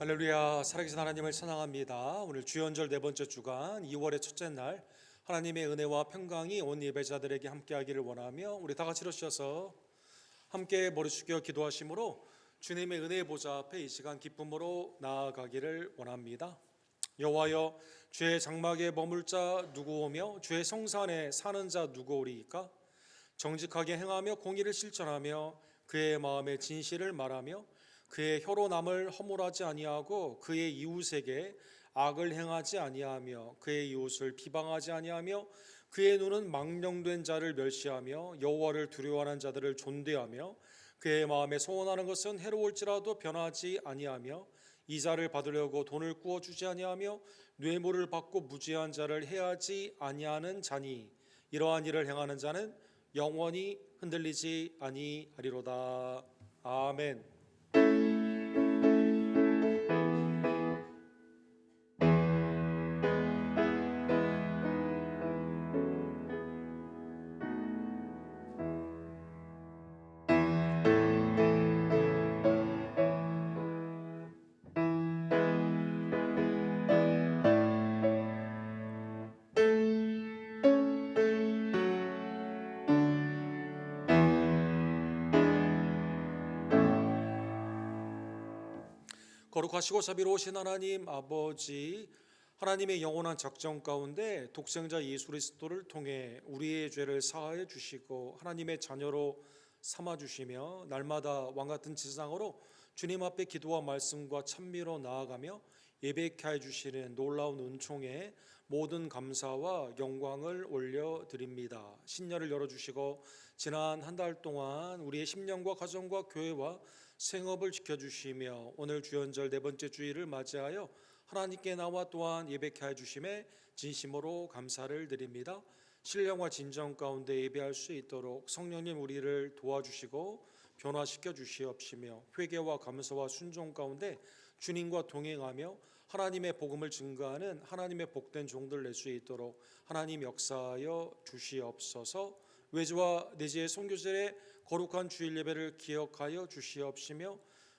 할렐루야. 살아계신 하나님을 찬양합니다. 오늘 주연절 네 번째 주간 2월의 첫째 날, 하나님의 은혜와 평강이 온 예배자들에게 함께하기를 원하며 우리 다 같이 일어서셔서 함께 머리 숙여 기도하심으로 주님의 은혜의 보좌 앞에 이 시간 기쁨으로 나아가기를 원합니다. 여호와여, 주의 장막에 머물 자 누구 오며 주의 성산에 사는 자 누구 오리이까? 정직하게 행하며 공의를 실천하며 그의 마음의 진실을 말하며 그의 혀로 남을 허물하지 아니하고 그의 이웃에게 악을 행하지 아니하며 그의 이웃을 비방하지 아니하며 그의 눈은 망령된 자를 멸시하며 여호와를 두려워하는 자들을 존대하며 그의 마음에 소원하는 것은 해로울지라도 변하지 아니하며 이자를 받으려고 돈을 구워주지 아니하며 뇌물을 받고 무지한 자를 해하지 아니하는 자니 이러한 일을 행하는 자는 영원히 흔들리지 아니하리로다. 아멘. 거룩하시고 자비로우신 하나님 아버지, 하나님의 영원한 작정 가운데 독생자 예수 그리스도를 통해 우리의 죄를 사하여 주시고 하나님의 자녀로 삼아 주시며 날마다 왕같은 지상으로 주님 앞에 기도와 말씀과 찬미로 나아가며 예배케 해 주시는 놀라운 은총에 모든 감사와 영광을 올려드립니다. 신년을 열어주시고 지난 한 달 동안 우리의 심령과 가정과 교회와 생업을 지켜주시며 오늘 주연절 네 번째 주일을 맞이하여 하나님께 나와 또한 예배케 해 주심에 진심으로 감사를 드립니다. 신령과 진정 가운데 예배할 수 있도록 성령님 우리를 도와주시고 변화시켜 주시옵시며 회개와 감사와 순종 가운데 주님과 동행하며 하나님의 복음을 증거하는 하나님의 복된 종들 낼 수 있도록 하나님 역사하여 주시옵소서. 외주와 내지의 선교절에 거룩한 주일 예배를 기억하여 주시옵시며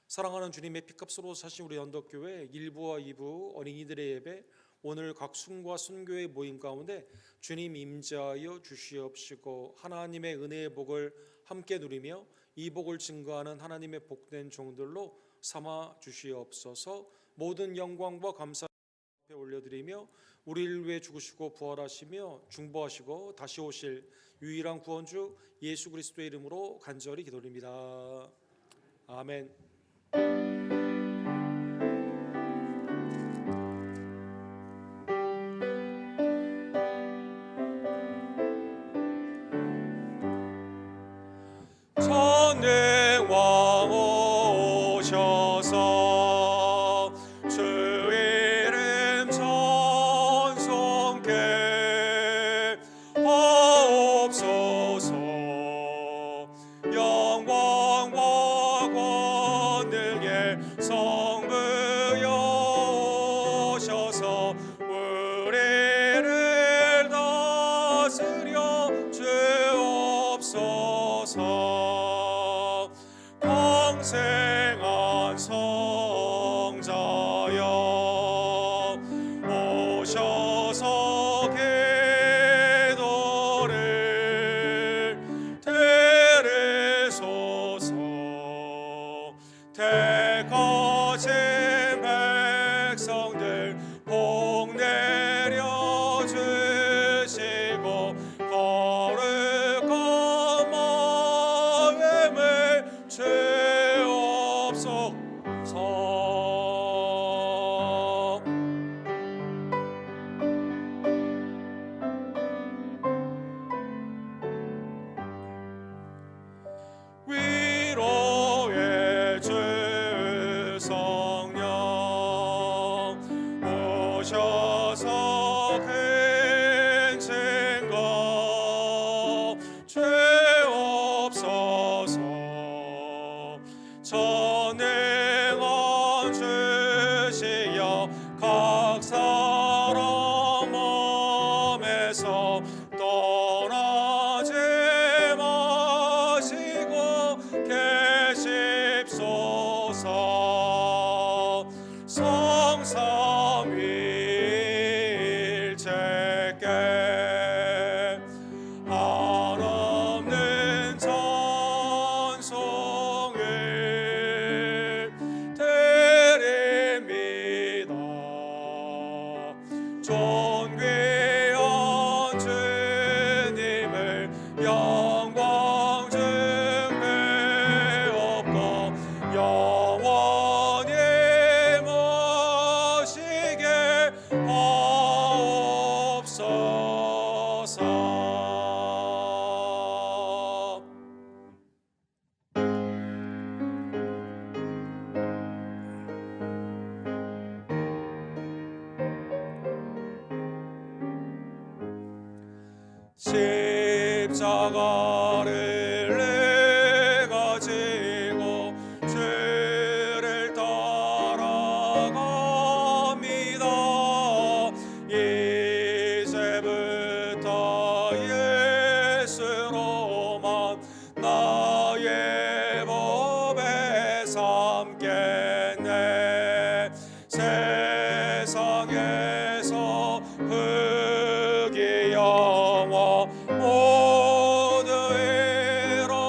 사랑하는 주님의 피값으로 사신 우리 언덕교회 1부와 2부 어린이들의 예배, 오늘 각 순과 순교의 모임 가운데 주님 임재하여 주시옵시고 하나님의 은혜의 복을 함께 누리며 이 복을 증거하는 하나님의 복된 종들로 삼아 주시옵소서. 모든 영광과 감사 앞에 올려드리며 우리를 위해 죽으시고 부활하시며 중보하시고 다시 오실 유일한 구원주 예수 그리스도의 이름으로 간절히 기도드립니다. 아멘. 전능왕 오셔서 주 이름 찬송케 하옵소서. 영광과 권능의 성부여 오셔서 우리를 다스려 주옵소서. 평생한 성자여 오셔서 기도를 들으소서. 택하신 백성들 복 내려주시고 거룩한 마음을 주옵소서. 위로의 주 성령 오셔서 큰 증거 주옵소서. 전능한 주시여 각 사람 마음에서 떠나지 마시고 계십소서. 내게 한없는 찬송을 드립니다. 존귀한 주님을 영광 증배옵고 영원히 모시게 하옵소서. 십자가를 내가 지고 주를 따라갑니다. 이제부터 예수로만 나의 법에 삼겠네. 세상에서 흙이 영화 모두 잃어버려도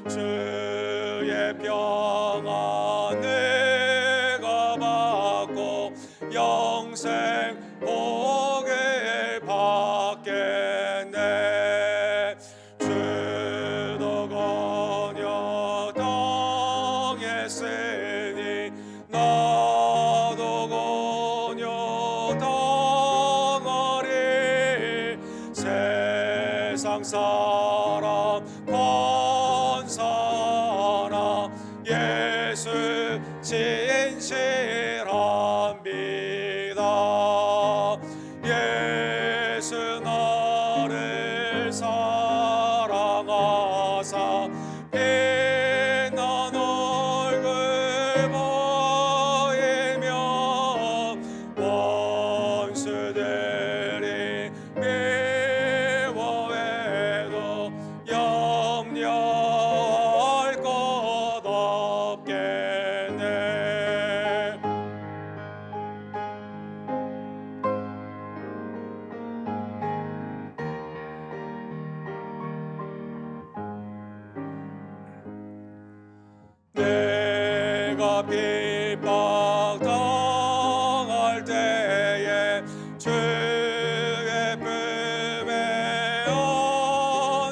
주의 평안 내가 받고 영생 복을 받겠네. 주도 건녕 당했으니 나도 건녕 당하리. 세상 사람 권사나 예수 진실합니다. 예수 나를 사랑하사 빛난 얼굴 보이며 원수들이 미워해도 염려할 것 없겠네. 내가 핍박당할 때에 주의 품에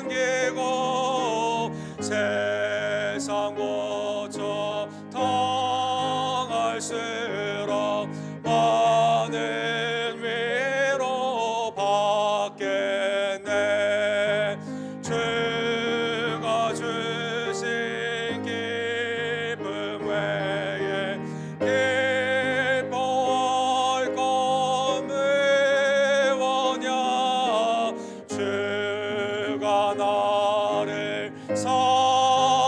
안기고 세상 고쳐 당할수록 많은 위로 받겠네. 주가 주신 기쁨 외에 기뻐할 것 무엇냐. 주가 나를 사랑하니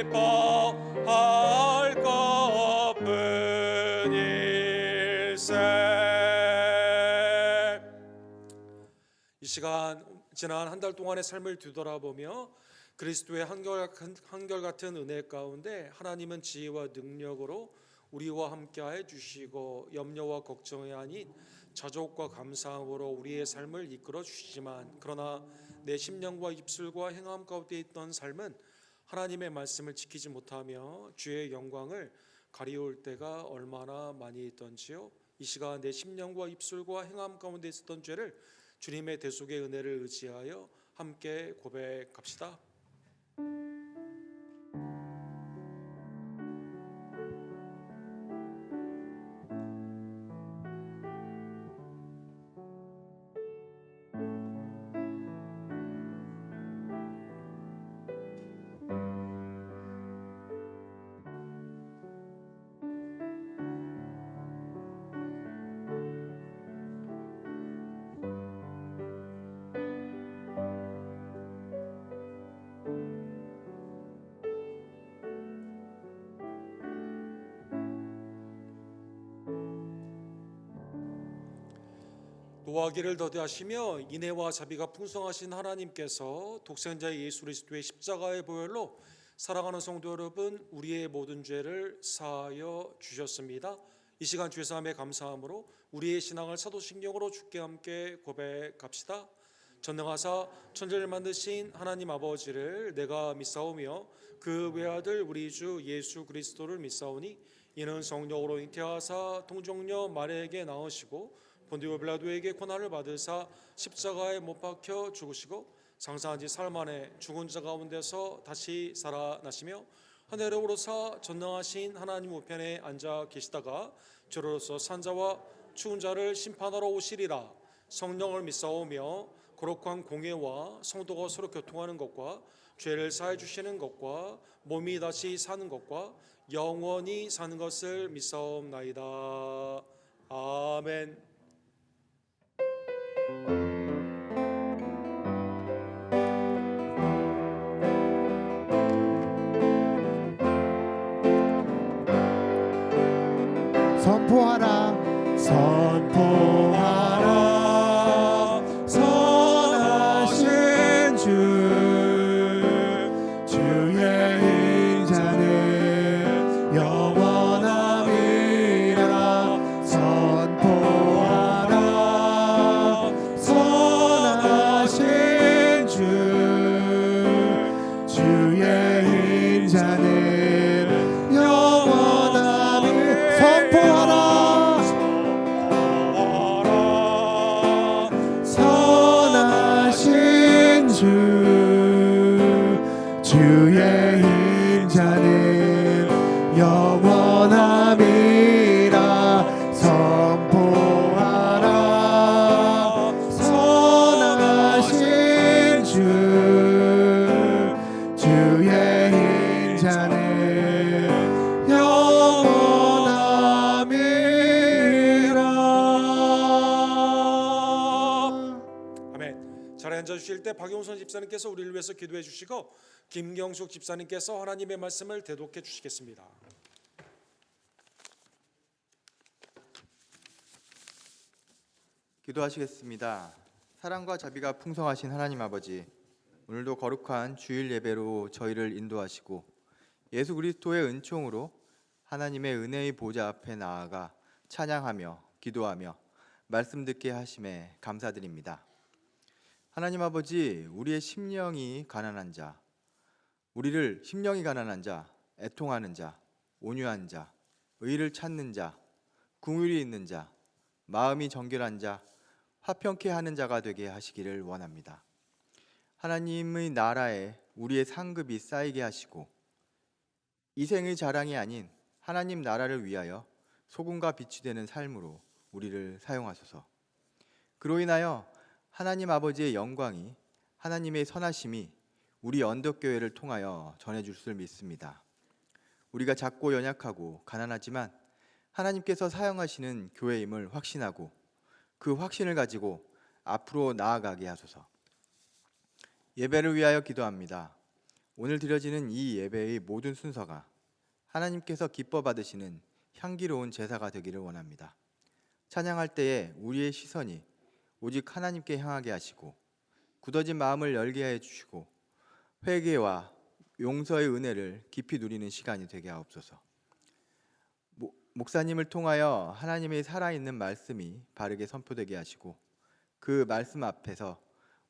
기뻐할 것뿐일세. 이 시간 지난 한 달 동안의 삶을 뒤돌아보며 그리스도의 한결같은 은혜 가운데 하나님은 지혜와 능력으로 우리와 함께하여 주시고 염려와 걱정이 아닌 자족과 감사함으로 우리의 삶을 이끌어 주시지만, 그러나 내 심령과 입술과 행함 가운데 있던 삶은 하나님의 말씀을 지키지 못하며 주의 영광을 가리울 때가 얼마나 많이 있던지요. 이 시간 내 심령과 입술과 행함 가운데 있었던 죄를 주님의 대속의 은혜를 의지하여 함께 고백합시다. 노하기를 더디하시며 인애와 자비가 풍성하신 하나님께서 독생자 예수 그리스도의 십자가의 보혈로 사랑하는 성도 여러분, 우리의 모든 죄를 사하여 주셨습니다. 이 시간 주의 삶에 감사함으로 우리의 신앙을 사도신경으로 주께 함께 고백합시다. 전능하사 천지를 만드신 하나님 아버지를 내가 믿사오며 그 외아들 우리 주 예수 그리스도를 믿사오니 이는 성령으로 잉태하사 동정녀 마리아에게 낳으시고 본디오 빌라도에게 고난을 받으사 십자가에 못 박혀 죽으시고 장사한 지 사흘 만에 죽은 자 가운데서 다시 살아나시며 하늘에 오르사 전능하신 하나님 우편에 앉아 계시다가 저로서 산자와 죽은 자를 심판하러 오시리라. 성령을 믿사오며 거룩한 공예와 성도가 서로 교통하는 것과 죄를 사해 주시는 것과 몸이 다시 사는 것과 영원히 사는 것을 믿사옵나이다. 아멘. 선포하라 선하신 주의 인자는 영원함이라 선포하라 선하신 주의 인자는 영원함이라 선하신 주의 인자는 영원함이라 선포하라 선하신 주의 인자는 영원함이라. 아멘. 자리에 앉아주실 때 박용선 집사님께서 우리를 위해서 기도해 주시고 김경숙 집사님께서 하나님의 말씀을 대독해 주시겠습니다. 기도하시겠습니다. 사랑과 자비가 풍성하신 하나님 아버지, 오늘도 거룩한 주일 예배로 저희를 인도하시고 예수 그리스도의 은총으로 하나님의 은혜의 보좌 앞에 나아가 찬양하며 기도하며 말씀 듣게 하심에 감사드립니다. 하나님 아버지, 우리의 심령이 가난한 자, 우리를 심령이 가난한 자, 애통하는 자, 온유한 자, 의를 찾는 자, 긍휼이 있는 자, 마음이 정결한 자, 화평케 하는 자가 되게 하시기를 원합니다. 하나님의 나라에 우리의 상급이 쌓이게 하시고 이생의 자랑이 아닌 하나님 나라를 위하여 소금과 빛이 되는 삶으로 우리를 사용하소서. 그로 인하여 하나님 아버지의 영광이, 하나님의 선하심이 우리 언덕교회를 통하여 전해줄 줄 믿습니다. 우리가 작고 연약하고 가난하지만 하나님께서 사용하시는 교회임을 확신하고 그 확신을 가지고 앞으로 나아가게 하소서. 예배를 위하여 기도합니다. 오늘 드려지는 이 예배의 모든 순서가 하나님께서 기뻐 받으시는 향기로운 제사가 되기를 원합니다. 찬양할 때에 우리의 시선이 오직 하나님께 향하게 하시고 굳어진 마음을 열게 해 주시고 회개와 용서의 은혜를 깊이 누리는 시간이 되게 하옵소서. 목사님을 통하여 하나님의 살아있는 말씀이 바르게 선포되게 하시고 그 말씀 앞에서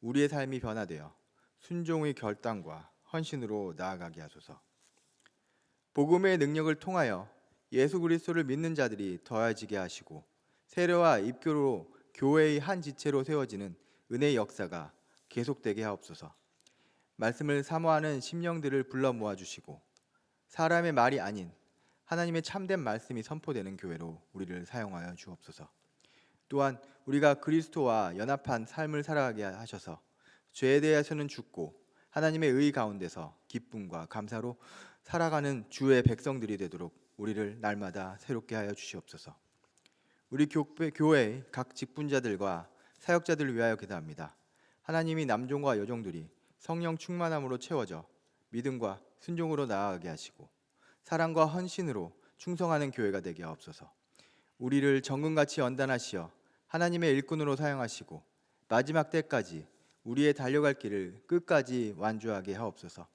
우리의 삶이 변화되어 순종의 결단과 헌신으로 나아가게 하소서. 복음의 능력을 통하여 예수 그리스도를 믿는 자들이 더해지게 하시고 세례와 입교로 교회의 한 지체로 세워지는 은혜의 역사가 계속되게 하옵소서. 말씀을 사모하는 심령들을 불러 모아주시고 사람의 말이 아닌 하나님의 참된 말씀이 선포되는 교회로 우리를 사용하여 주옵소서. 또한 우리가 그리스도와 연합한 삶을 살아가게 하셔서 죄에 대해서는 죽고 하나님의 의 가운데서 기쁨과 감사로 살아가는 주의 백성들이 되도록 우리를 날마다 새롭게 하여 주시옵소서. 우리 교회의 각 직분자들과 사역자들을 위하여 기도합니다. 하나님이 남종과 여종들이 성령 충만함으로 채워져 믿음과 순종으로 나아가게 하시고 사랑과 헌신으로 충성하는 교회가 되게 하옵소서. 우리를 정금같이 연단하시어 하나님의 일꾼으로 사용하시고 마지막 때까지 우리의 달려갈 길을 끝까지 완주하게 하옵소서.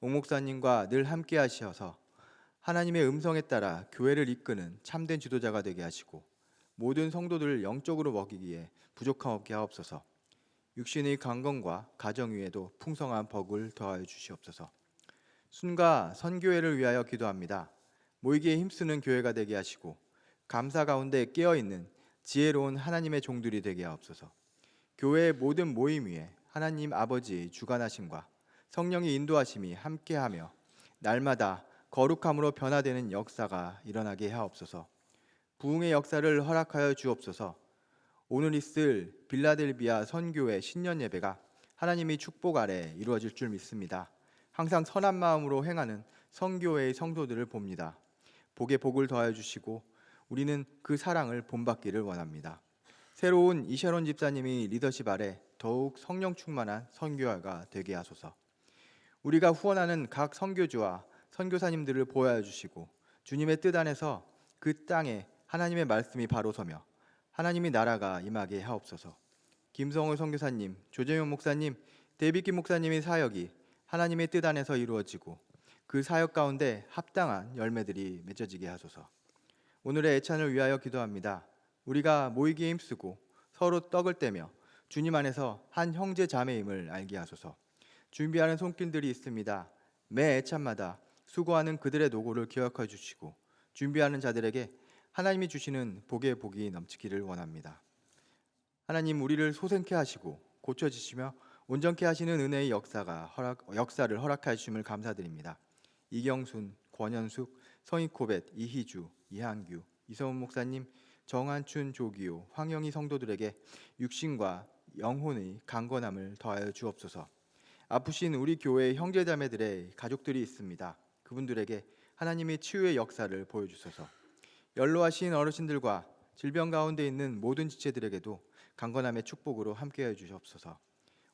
옥 목사님과 늘 함께 하셔서 하나님의 음성에 따라 교회를 이끄는 참된 지도자가 되게 하시고 모든 성도들을 영적으로 먹이기에 부족함 없게 하옵소서. 육신의 강건과 가정 위에도 풍성한 복을 더하여 주시옵소서. 순가 선교회를 위하여 기도합니다. 모이기에 힘쓰는 교회가 되게 하시고 감사 가운데 깨어있는 지혜로운 하나님의 종들이 되게 하옵소서. 교회의 모든 모임 위에 하나님 아버지의 주관하심과 성령의 인도하심이 함께하며 날마다 거룩함으로 변화되는 역사가 일어나게 하옵소서. 부흥의 역사를 허락하여 주옵소서. 오늘 있을 빌라델비아 선교회 신년 예배가 하나님의 축복 아래 이루어질 줄 믿습니다. 항상 선한 마음으로 행하는 선교회의 성도들을 봅니다. 복에 복을 더하여 주시고 우리는 그 사랑을 본받기를 원합니다. 새로운 이sharon 집사님이 리더십 아래 더욱 성령 충만한 선교회가 되게 하소서. 우리가 후원하는 각 선교주와 선교사님들을 보호하여 주시고 주님의 뜻 안에서 그 땅에 하나님의 말씀이 바로 서며 하나님의 나라가 임하게 하옵소서. 김성호 선교사님, 조재용 목사님, 데이비킴 목사님의 사역이 하나님의 뜻 안에서 이루어지고 그 사역 가운데 합당한 열매들이 맺어지게 하소서. 오늘의 애찬을 위하여 기도합니다. 우리가 모이기에 힘쓰고 서로 떡을 떼며 주님 안에서 한 형제 자매임을 알게 하소서. 준비하는 손길들이 있습니다. 매 애찬마다 수고하는 그들의 노고를 기억해 주시고 준비하는 자들에게 하나님이 주시는 복의 복이 넘치기를 원합니다. 하나님, 우리를 소생케 하시고 고쳐지시며 온전케 하시는 은혜의 역사를 허락해 주심을 감사드립니다. 이경순, 권현숙, 성희코벳, 이희주, 이한규, 이서훈 목사님, 정한춘, 조기호, 황영희 성도들에게 육신과 영혼의 강건함을 더하여 주옵소서. 아프신 우리 교회의 형제자매들의 가족들이 있습니다. 그분들에게 하나님의 치유의 역사를 보여주소서. 연로하신 어르신들과 질병 가운데 있는 모든 지체들에게도 강건함의 축복으로 함께해 주시옵소서.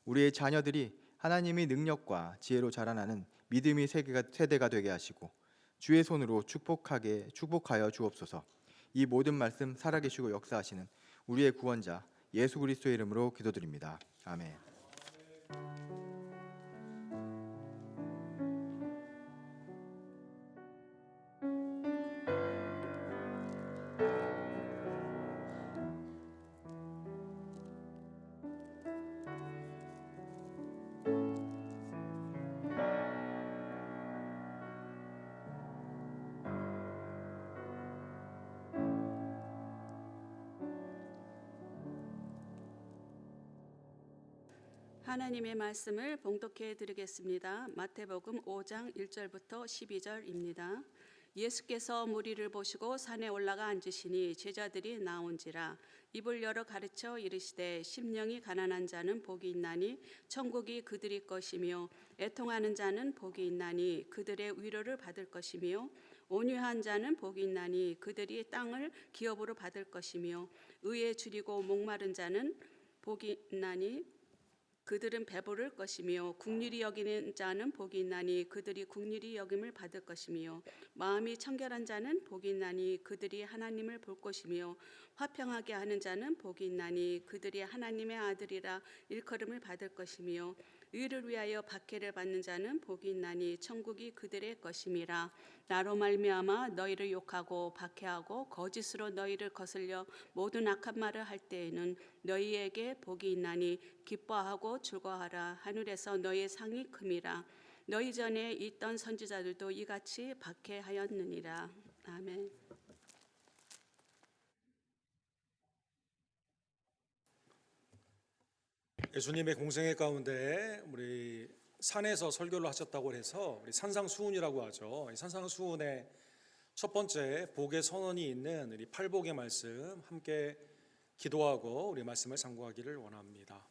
우리의 자녀들이 하나님의 능력과 지혜로 자라나는 믿음의 세대가 되게 하시고 주의 손으로 축복하여 주옵소서. 이 모든 말씀 살아계시고 역사하시는 우리의 구원자 예수 그리스도의 이름으로 기도드립니다. 아멘. 하나님의 말씀을 봉독해 드리겠습니다. 마태복음 5장 1절부터 12절입니다. 예수께서 무리를 보시고 산에 올라가 앉으시니 제자들이 나온지라 입을 열어 가르쳐 이르시되 심령이 가난한 자는 복이 있나니 천국이 그들이 것이며 애통하는 자는 복이 있나니 그들의 위로를 받을 것이며 온유한 자는 복이 있나니 그들이 땅을 기업으로 받을 것이며 의에 줄이고 목마른 자는 복이 있나니 그들은 배부를 것이며 긍휼히 여기는 자는 복이 있나니 그들이 긍휼히 여김을 받을 것이며 마음이 청결한 자는 복이 있나니 그들이 하나님을 볼 것이며 화평하게 하는 자는 복이 있나니 그들이 하나님의 아들이라 일컬음을 받을 것이며 의를 위하여 박해를 받는 자는 복이 있나니 천국이 그들의 것임이라. 나로 말미암아 너희를 욕하고 박해하고 거짓으로 너희를 거슬려 모든 악한 말을 할 때에는 너희에게 복이 있나니 기뻐하고 즐거워하라. 하늘에서 너희의 상이 큼이라. 너희 전에 있던 선지자들도 이같이 박해하였느니라. 아멘. 예수님의 공생애 가운데 우리 산에서 설교를 하셨다고 해서 우리 산상수훈이라고 하죠. 이 산상수훈의 첫 번째 복의 선언이 있는 우리 팔복의 말씀 함께 기도하고 우리 말씀을 상고하기를 원합니다.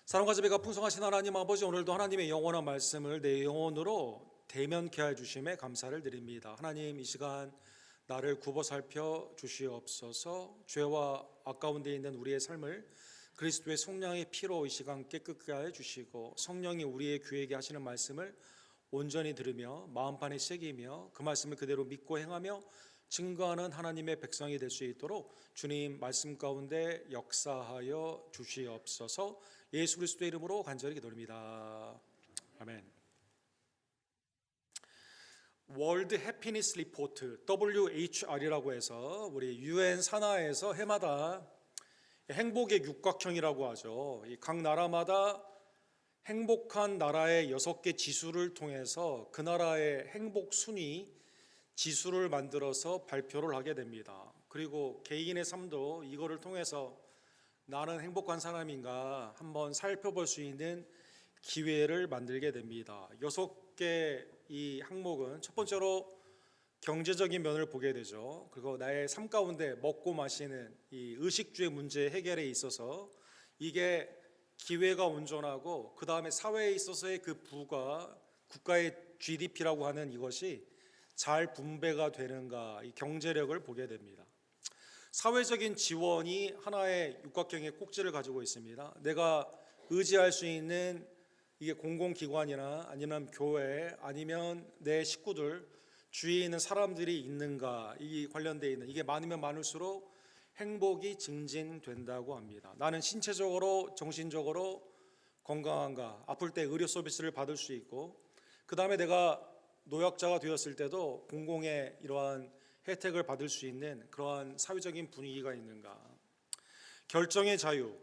사랑과 자비가 풍성하신 하나님 아버지, 오늘도 하나님의 영원한 말씀을 내 영혼으로 대면케 해 주심에 감사를 드립니다. 하나님, 이 시간 나를 굽어 살펴 주시옵소서. 죄와 악 가운데 있는 우리의 삶을 그리스도의 성령의 피로 이 시간 깨끗게 해 주시고 성령이 우리의 귀에게 하시는 말씀을 온전히 들으며 마음판에 새기며 그 말씀을 그대로 믿고 행하며 증거하는 하나님의 백성이 될 수 있도록 주님 말씀 가운데 역사하여 주시옵소서. 예수 그리스도의 이름으로 간절히 기도드립니다. 아멘. 월드 해피니스 리포트 WHR이라고 해서 우리 UN 산하에서 해마다 행복의 육각형이라고 하죠. 이 각 나라마다 행복한 나라의 6개 지수를 통해서 그 나라의 행복 순위 지수를 만들어서 발표를 하게 됩니다. 그리고 개인의 삶도 이거를 통해서 나는 행복한 사람인가 한번 살펴볼 수 있는 기회를 만들게 됩니다. 6개 이 항목은 첫 번째로 경제적인 면을 보게 되죠. 그리고 나의 삶 가운데 먹고 마시는 이 의식주의 문제 해결에 있어서 이게 기회가 온전하고 그 다음에 사회에 있어서의 그 부가 국가의 GDP라고 하는 이것이 잘 분배가 되는가 이 경제력을 보게 됩니다. 사회적인 지원이 하나의 육각형의 꼭지를 가지고 있습니다. 내가 의지할 수 있는 이게 공공기관이나 아니면 교회 아니면 내 식구들 주위에 있는 사람들이 있는가 이 관련되어 있는 이게 많으면 많을수록 행복이 증진된다고 합니다. 나는 신체적으로 정신적으로 건강한가 아플 때 의료 서비스를 받을 수 있고 그 다음에 내가 노약자가 되었을 때도 공공의 이러한 혜택을 받을 수 있는 그러한 사회적인 분위기가 있는가. 결정의 자유.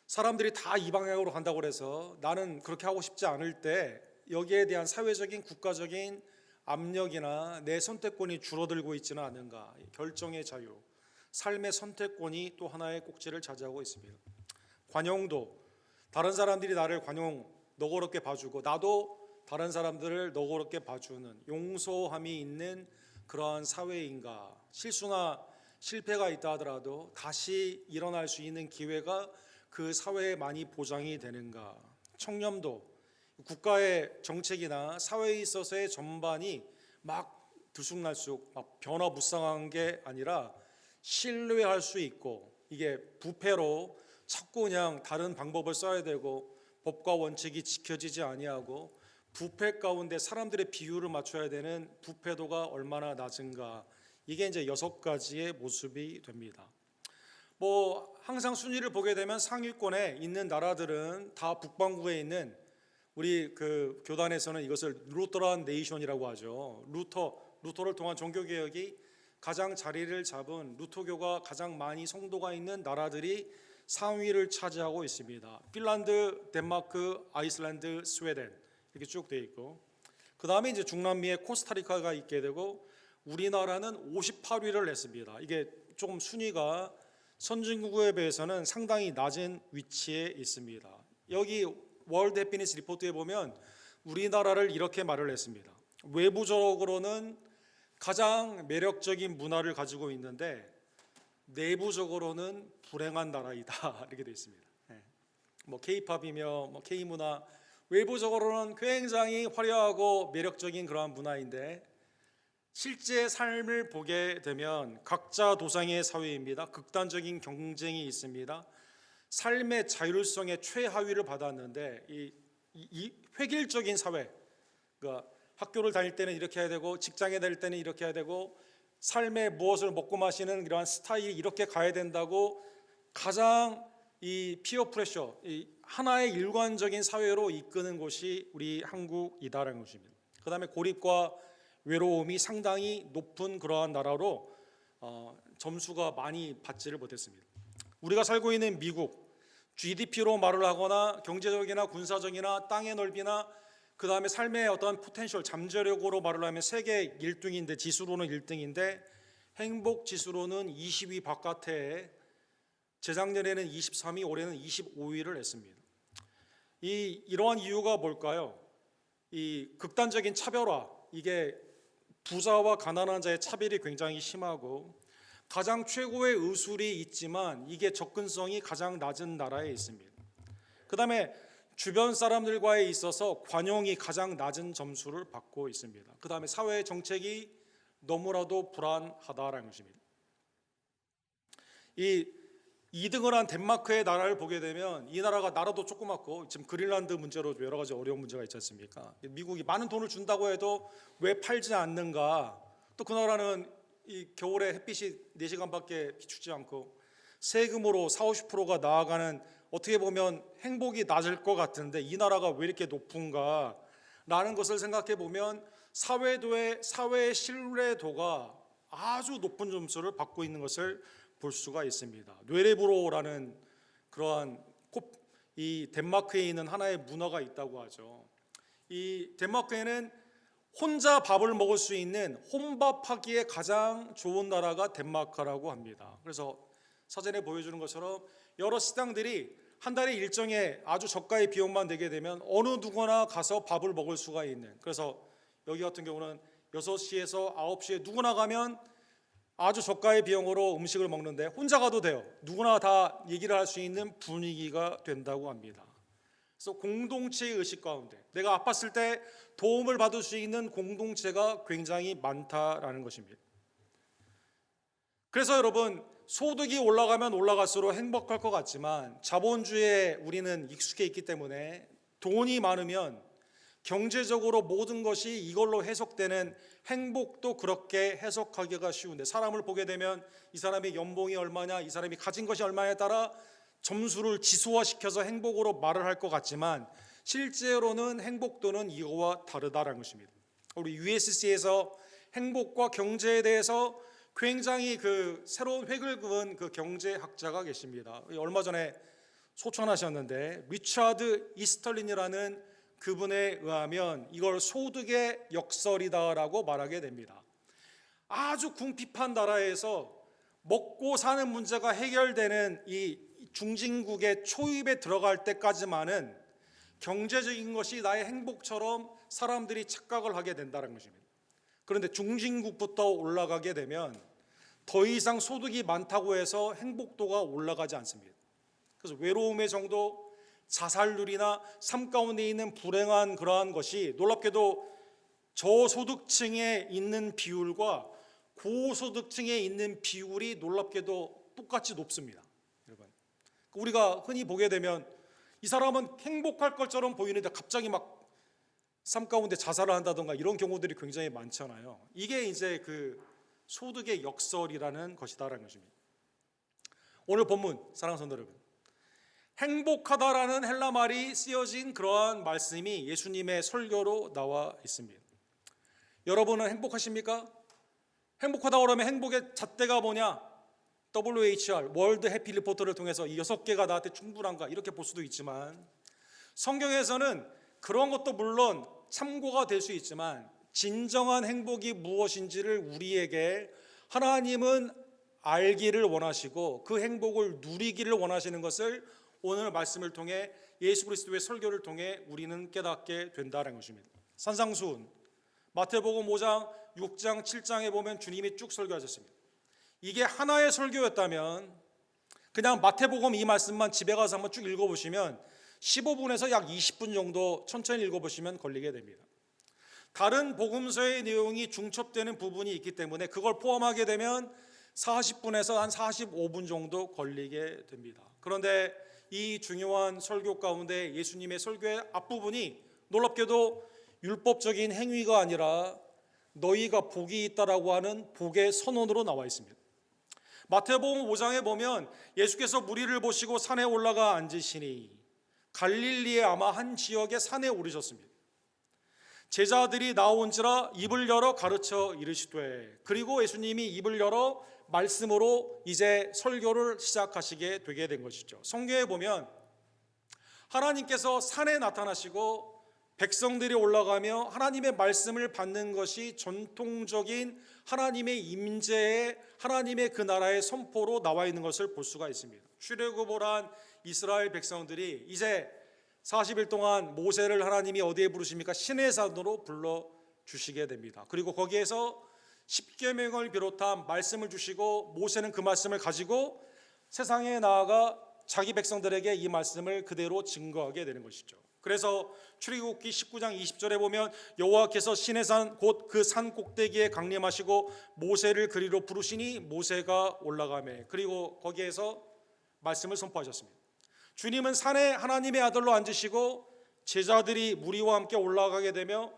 사람들이 다 이 방향으로 간다고 해서 나는 그렇게 하고 싶지 않을 때 여기에 대한 사회적인 국가적인 압력이나 내 선택권이 줄어들고 있지는 않은가. 결정의 자유, 삶의 선택권이 또 하나의 꼭지를 차지하고 있습니다. 관용도, 다른 사람들이 나를 너그럽게 봐주고 나도 다른 사람들을 너그럽게 봐주는 용서함이 있는 그러한 사회인가. 실수나 실패가 있다 하더라도 다시 일어날 수 있는 기회가 그 사회에 많이 보장이 되는가. 청렴도, 국가의 정책이나 사회에 있어서의 전반이 막 들쑥날쑥 막 변화무쌍한 게 아니라 신뢰할 수 있고 이게 부패로 자꾸 그냥 다른 방법을 써야 되고 법과 원칙이 지켜지지 아니하고 부패 가운데 사람들의 비율을 맞춰야 되는 부패도가 얼마나 낮은가. 이게 이제 6가지의 모습이 됩니다. 뭐 항상 순위를 보게 되면 상위권에 있는 나라들은 다 북반구에 있는 우리 그 교단에서는 이것을 루터란 네이션이라고 하죠. 루터를 통한 종교 개혁이 가장 자리를 잡은 루터교가 가장 많이 성도가 있는 나라들이 상위를 차지하고 있습니다. 핀란드, 덴마크, 아이슬란드, 스웨덴 이렇게 쭉 돼 있고 그 다음에 이제 중남미에 코스타리카가 있게 되고 우리나라는 58위를 했습니다. 이게 조금 순위가 선진국에 비해서는 상당히 낮은 위치에 있습니다. 여기 월드 해피니스 리포트에 보면 우리나라를 이렇게 말을 했습니다. 외부적으로는 가장 매력적인 문화를 가지고 있는데 내부적으로는 불행한 나라이다 이렇게 되어 있습니다. 뭐 K-팝이며 뭐 K-문화 외부적으로는 굉장히 화려하고 매력적인 그러한 문화인데 실제 삶을 보게 되면 각자 도상의 사회입니다. 극단적인 경쟁이 있습니다. 삶의 자율성의 최하위를 받았는데 이 획일적인 사회, 그러니까 학교를 다닐 때는 이렇게 해야 되고 직장에 다닐 때는 이렇게 해야 되고 삶에 무엇을 먹고 마시는 이러한 스타일이 이렇게 가야 된다고 가장 이 피어 프레셔, 이 하나의 일관적인 사회로 이끄는 곳이 우리 한국이다라는 것입니다. 그 다음에 고립과 외로움이 상당히 높은 그러한 나라로 점수가 많이 받지를 못했습니다. 우리가 살고 있는 미국, GDP로 말을 하거나 경제적이나 군사적이나 땅의 넓이나 그 다음에 삶의 어떤 포텐셜, 잠재력으로 말을 하면 세계 1등인데 지수로는 1등인데 행복 지수로는 20위 바깥에 재작년에는 23위, 올해는 25위를 했습니다. 이러한 이유가 뭘까요? 이 극단적인 차별화, 이게 부자와 가난한 자의 차별이 굉장히 심하고 가장 최고의 의술이 있지만 이게 접근성이 가장 낮은 나라에 있습니다. 그 다음에 주변 사람들과에 있어서 관용이 가장 낮은 점수를 받고 있습니다. 그 다음에 사회 정책이 너무나도 불안하다라는 것입니다. 이 2등을 한 덴마크의 나라를 보게 되면 이 나라가 나라도 조그맣고 지금 그린란드 문제로 여러 가지 어려운 문제가 있지 않습니까? 미국이 많은 돈을 준다고 해도 왜 팔지 않는가? 또 그 나라는 이 겨울에 햇빛이 4시간밖에 비추지 않고 세금으로 40~50%가 나아가는 어떻게 보면 행복이 낮을 것 같은데 이 나라가 왜 이렇게 높은가? 라는 것을 생각해 보면 사회의 신뢰도가 아주 높은 점수를 받고 있는 것을 볼 수가 있습니다. 뇌레브로라는 그러한 이 덴마크에 있는 하나의 문화가 있다고 하죠. 이 덴마크에는 혼자 밥을 먹을 수 있는 혼밥하기에 가장 좋은 나라가 덴마크라고 합니다. 그래서 사진에 보여주는 것처럼 여러 식당들이 한 달에 일정에 아주 저가의 비용만 내게 되면 어느 누구나 가서 밥을 먹을 수가 있는, 그래서 여기 같은 경우는 6시에서 9시에 누구나 가면 아주 저가의 비용으로 음식을 먹는데 혼자 가도 돼요. 누구나 다 얘기를 할 수 있는 분위기가 된다고 합니다. 그래서 공동체의 의식 가운데 내가 아팠을 때 도움을 받을 수 있는 공동체가 굉장히 많다라는 것입니다. 그래서 여러분, 소득이 올라가면 올라갈수록 행복할 것 같지만 자본주의에 우리는 익숙해 있기 때문에 돈이 많으면 경제적으로 모든 것이 이걸로 해석되는 행복도 그렇게 해석하기가 쉬운데, 사람을 보게 되면 이 사람의 연봉이 얼마냐, 이 사람이 가진 것이 얼마냐에 따라 점수를 지수화시켜서 행복으로 말을 할 것 같지만 실제로는 행복도는 이거와 다르다라는 것입니다. 우리 USC에서 행복과 경제에 대해서 굉장히 새로운 획을 그은 경제학자가 계십니다. 얼마 전에 소천하셨는데 리차드 이스털린이라는 그분에 의하면 이걸 소득의 역설이다라고 말하게 됩니다. 아주 궁핍한 나라에서 먹고 사는 문제가 해결되는 이 중진국의 초입에 들어갈 때까지만은 경제적인 것이 나의 행복처럼 사람들이 착각을 하게 된다는 것입니다. 그런데 중진국부터 올라가게 되면 더 이상 소득이 많다고 해서 행복도가 올라가지 않습니다. 그래서 외로움의 정도, 자살률이나 삶 가운데 있는 불행한 그러한 것이 놀랍게도 저소득층에 있는 비율과 고소득층에 있는 비율이 놀랍게도 똑같이 높습니다. 여러분, 우리가 흔히 보게 되면 이 사람은 행복할 것처럼 보이는데 갑자기 막 삶 가운데 자살을 한다던가 이런 경우들이 굉장히 많잖아요. 이게 이제 소득의 역설이라는 것이다라는 것입니다. 오늘 본문, 사랑하는 성도 여러분, 행복하다라는 헬라 말이 쓰여진 그러한 말씀이 예수님의 설교로 나와 있습니다. 여러분은 행복하십니까? 행복하다 그러면 행복의 잣대가 뭐냐? WHR, 월드 해피 리포터를 통해서 이 6개가 나한테 충분한가? 이렇게 볼 수도 있지만 성경에서는 그런 것도 물론 참고가 될 수 있지만 진정한 행복이 무엇인지를 우리에게 하나님은 알기를 원하시고 그 행복을 누리기를 원하시는 것을 오늘 말씀을 통해 예수 그리스도의 설교를 통해 우리는 깨닫게 된다는 것입니다. 산상수훈, 마태복음 5장, 6장, 7장에 보면 주님이 쭉 설교하셨습니다. 이게 하나의 설교였다면 그냥 마태복음 이 말씀만 집에 가서 한번 쭉 읽어보시면 15분에서 약 20분 정도 천천히 읽어보시면 걸리게 됩니다. 다른 복음서의 내용이 중첩되는 부분이 있기 때문에 그걸 포함하게 되면 40분에서 한 45분 정도 걸리게 됩니다. 그런데 이 중요한 설교 가운데 예수님의 설교의 앞부분이 놀랍게도 율법적인 행위가 아니라 너희가 복이 있다라고 하는 복의 선언으로 나와 있습니다. 마태복음 5장에 보면 예수께서 무리를 보시고 산에 올라가 앉으시니 갈릴리의 아마 한 지역의 산에 오르셨습니다. 제자들이 나온지라 입을 열어 가르쳐 이르시되, 그리고 예수님이 입을 열어 말씀으로 이제 설교를 시작하시게 되게 된 것이죠. 성경에 보면 하나님께서 산에 나타나시고 백성들이 올라가며 하나님의 말씀을 받는 것이 전통적인 하나님의 임재의 하나님의 그 나라의 선포로 나와 있는 것을 볼 수가 있습니다. 출애굽을 한 이스라엘 백성들이 이제 40일 동안 모세를 하나님이 어디에 부르십니까? 시내산으로 불러주시게 됩니다. 그리고 거기에서 십계명을 비롯한 말씀을 주시고 모세는 그 말씀을 가지고 세상에 나아가 자기 백성들에게 이 말씀을 그대로 증거하게 되는 것이죠. 그래서 출애굽기 19장 20절에 보면 여호와께서 시내산 곧 그 산 꼭대기에 강림하시고 모세를 그리로 부르시니 모세가 올라가매, 그리고 거기에서 말씀을 선포하셨습니다. 주님은 산에 하나님의 아들로 앉으시고 제자들이 무리와 함께 올라가게 되며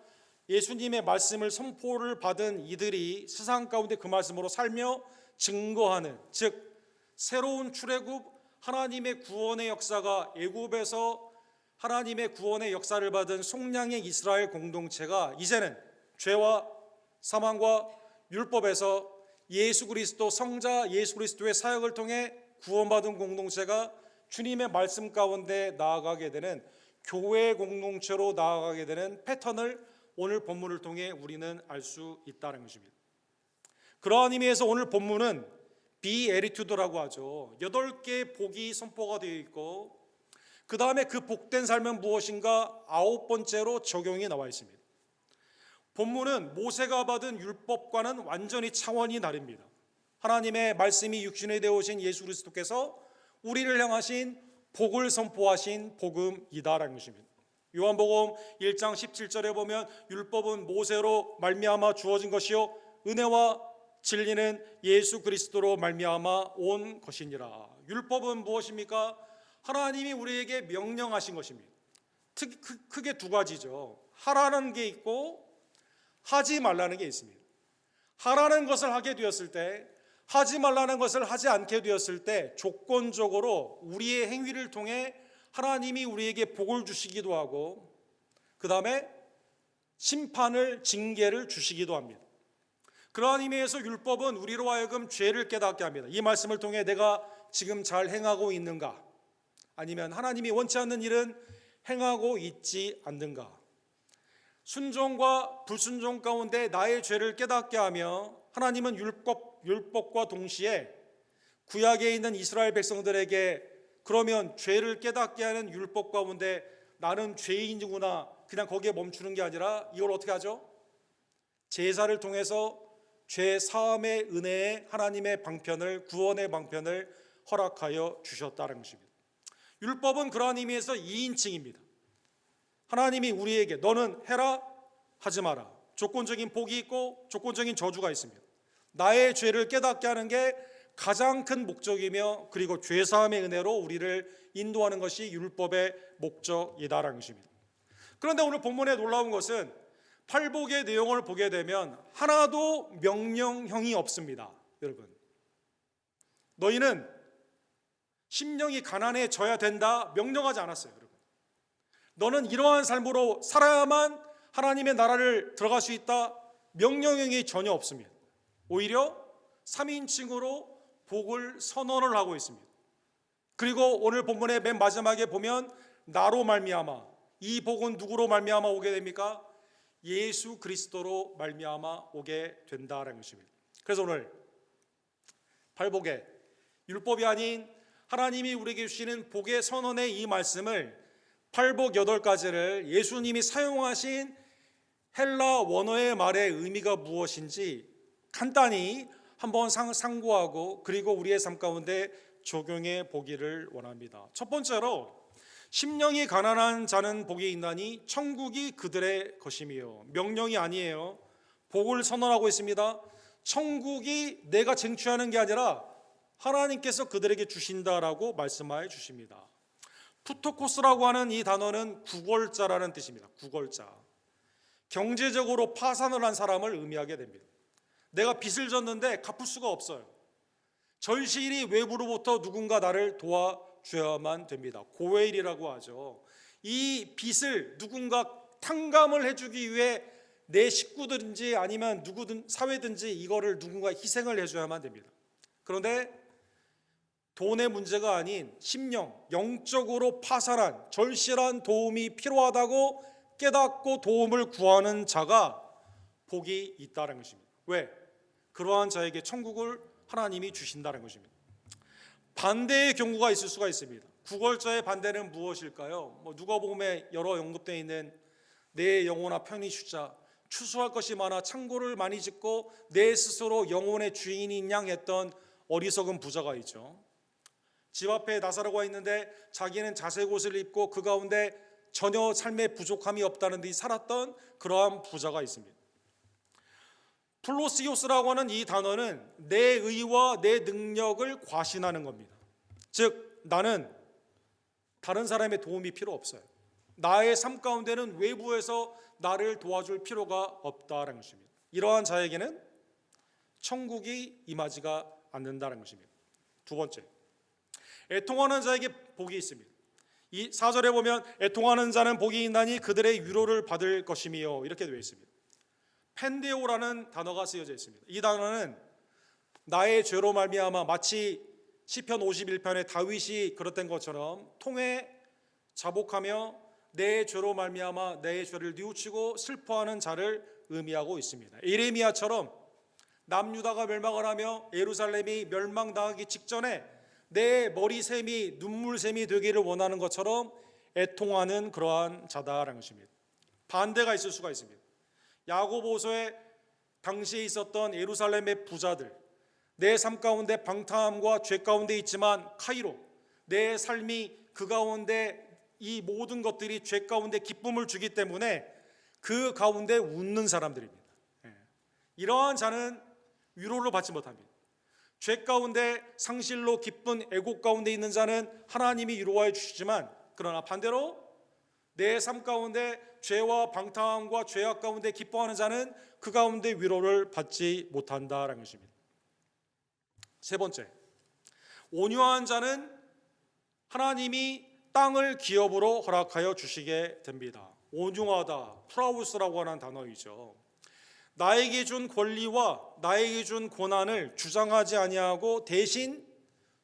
예수님의 말씀을 선포를 받은 이들이 세상 가운데 그 말씀으로 살며 증거하는, 즉 새로운 출애굽, 하나님의 구원의 역사가 애굽에서 하나님의 구원의 역사를 받은 속량의 이스라엘 공동체가 이제는 죄와 사망과 율법에서 예수 그리스도 성자 예수 그리스도의 사역을 통해 구원받은 공동체가 주님의 말씀 가운데 나아가게 되는 교회 공동체로 나아가게 되는 패턴을 오늘 본문을 통해 우리는 알 수 있다는 것입니다. 그러한 의미에서 오늘 본문은 비에리투드라고 하죠. 8개의 복이 선포가 되어 있고 그 다음에 그 복된 삶은 무엇인가 9번째로 적용이 나와 있습니다. 본문은 모세가 받은 율법과는 완전히 차원이 다릅니다. 하나님의 말씀이 육신이 되어 오신 예수 그리스도께서 우리를 향하신 복을 선포하신 복음이다라는 것입니다. 요한복음 1장 17절에 보면 율법은 모세로 말미암아 주어진 것이요 은혜와 진리는 예수 그리스도로 말미암아 온 것이니라. 율법은 무엇입니까? 하나님이 우리에게 명령하신 것입니다. 크게 두 가지죠. 하라는 게 있고 하지 말라는 게 있습니다. 하라는 것을 하게 되었을 때, 하지 말라는 것을 하지 않게 되었을 때 조건적으로 우리의 행위를 통해 하나님이 우리에게 복을 주시기도 하고 그 다음에 심판을, 징계를 주시기도 합니다. 그러한 의미에서 율법은 우리로 하여금 죄를 깨닫게 합니다. 이 말씀을 통해 내가 지금 잘 행하고 있는가, 아니면 하나님이 원치 않는 일은 행하고 있지 않는가, 순종과 불순종 가운데 나의 죄를 깨닫게 하며 하나님은 율법과 동시에 구약에 있는 이스라엘 백성들에게 그러면 죄를 깨닫게 하는 율법 가운데 나는 죄인이구나 그냥 거기에 멈추는 게 아니라 이걸 어떻게 하죠? 제사를 통해서 죄 사함의 은혜에 하나님의 방편을, 구원의 방편을 허락하여 주셨다는 것입니다. 율법은 그러한 의미에서 2인칭입니다. 하나님이 우리에게 너는 해라, 하지 마라. 조건적인 복이 있고 조건적인 저주가 있습니다. 나의 죄를 깨닫게 하는 게 가장 큰 목적이며 그리고 죄사함의 은혜로 우리를 인도하는 것이 율법의 목적이다라는 것입니다. 그런데 오늘 본문에 놀라운 것은 팔복의 내용을 보게 되면 하나도 명령형이 없습니다. 여러분, 너희는 심령이 가난해져야 된다 명령하지 않았어요. 여러분, 너는 이러한 삶으로 살아야만 하나님의 나라를 들어갈 수 있다 명령형이 전혀 없습니다. 오히려 3인칭으로 복을 선언을 하고 있습니다. 그리고 오늘 본문의 맨 마지막에 보면 나로 말미암아, 이 복은 누구로 말미암아 오게 됩니까? 예수 그리스도로 말미암아 오게 된다라는 것입니다. 그래서 오늘 팔복의 율법이 아닌 하나님이 우리에게 주시는 복의 선언의 이 말씀을 팔복 8가지를 예수님이 사용하신 헬라 원어의 말의 의미가 무엇인지 간단히 한번 상고하고 그리고 우리의 삶 가운데 적용해 보기를 원합니다. 첫 번째로 심령이 가난한 자는 복이 있나니 천국이 그들의 것이며, 명령이 아니에요. 복을 선언하고 있습니다. 천국이 내가 쟁취하는 게 아니라 하나님께서 그들에게 주신다라고 말씀하여 주십니다. 푸토코스라고 하는 이 단어는 구걸자라는 뜻입니다. 구걸자. 경제적으로 파산을 한 사람을 의미하게 됩니다. 내가 빚을 졌는데 갚을 수가 없어요. 절실히 외부로부터 누군가 나를 도와줘야만 됩니다. 고웨일이라고 하죠. 이 빚을 누군가 탕감을 해주기 위해 내 식구든지 아니면 누구든 사회든지 이거를 누군가 희생을 해줘야만 됩니다. 그런데 돈의 문제가 아닌 심령, 영적으로 파산한 절실한 도움이 필요하다고 깨닫고 도움을 구하는 자가 복이 있다는 것입니다. 왜? 그러한 자에게 천국을 하나님이 주신다는 것입니다. 반대의 경우가 있을 수가 있습니다. 구걸자의 반대는 무엇일까요? 누가복음에 여러 언급되어 있는 내 영혼아 편히 쉬자, 추수할 것이 많아 창고를 많이 짓고 내 스스로 영혼의 주인인 양 했던 어리석은 부자가 있죠. 집 앞에 나사로가 있는데 자기는 자색 옷을 입고 그 가운데 전혀 삶에 부족함이 없다는 듯이 살았던 그러한 부자가 있습니다. 플로시오스라고 하는 이 단어는 내 의와 내 능력을 과신하는 겁니다. 즉 나는 다른 사람의 도움이 필요 없어요. 나의 삶 가운데는 외부에서 나를 도와줄 필요가 없다는 것입니다. 이러한 자에게는 천국이 임하지가 않는다는 것입니다. 두 번째, 애통하는 자에게 복이 있습니다. 이 4절에 보면 애통하는 자는 복이 있나니 그들의 위로를 받을 것이며 이렇게 되어 있습니다. 펜데오라는 단어가 쓰여져 있습니다. 이 단어는 나의 죄로 말미암아 마치 시편 51편의 다윗이 그랬던 것처럼 통해 자복하며 내 죄로 말미암아 내 죄를 뉘우치고 슬퍼하는 자를 의미하고 있습니다. 예레미야처럼 남유다가 멸망을 하며 예루살렘이 멸망당하기 직전에 내 머리샘이 눈물샘이 되기를 원하는 것처럼 애통하는 그러한 자다라는 것입니다. 반대가 있을 수가 있습니다. 야고보서에 당시에 있었던 예루살렘의 부자들, 내 삶 가운데 방탕함과 죄 가운데 있지만 카이로, 내 삶이 그 가운데 이 모든 것들이 죄 가운데 기쁨을 주기 때문에 그 가운데 웃는 사람들입니다. 이러한 자는 위로를 받지 못합니다. 죄 가운데 상실로 기쁜 애곡 가운데 있는 자는 하나님이 위로하여 주시지만, 그러나 반대로 내 삶 가운데 죄와 방탕함과 죄악 가운데 기뻐하는 자는 그 가운데 위로를 받지 못한다라는 것입니다. 세 번째, 온유한 자는 하나님이 땅을 기업으로 허락하여 주시게 됩니다. 온유하다, 프라우스라고 하는 단어이죠. 나에게 준 권리와 나에게 준 고난을 주장하지 아니하고 대신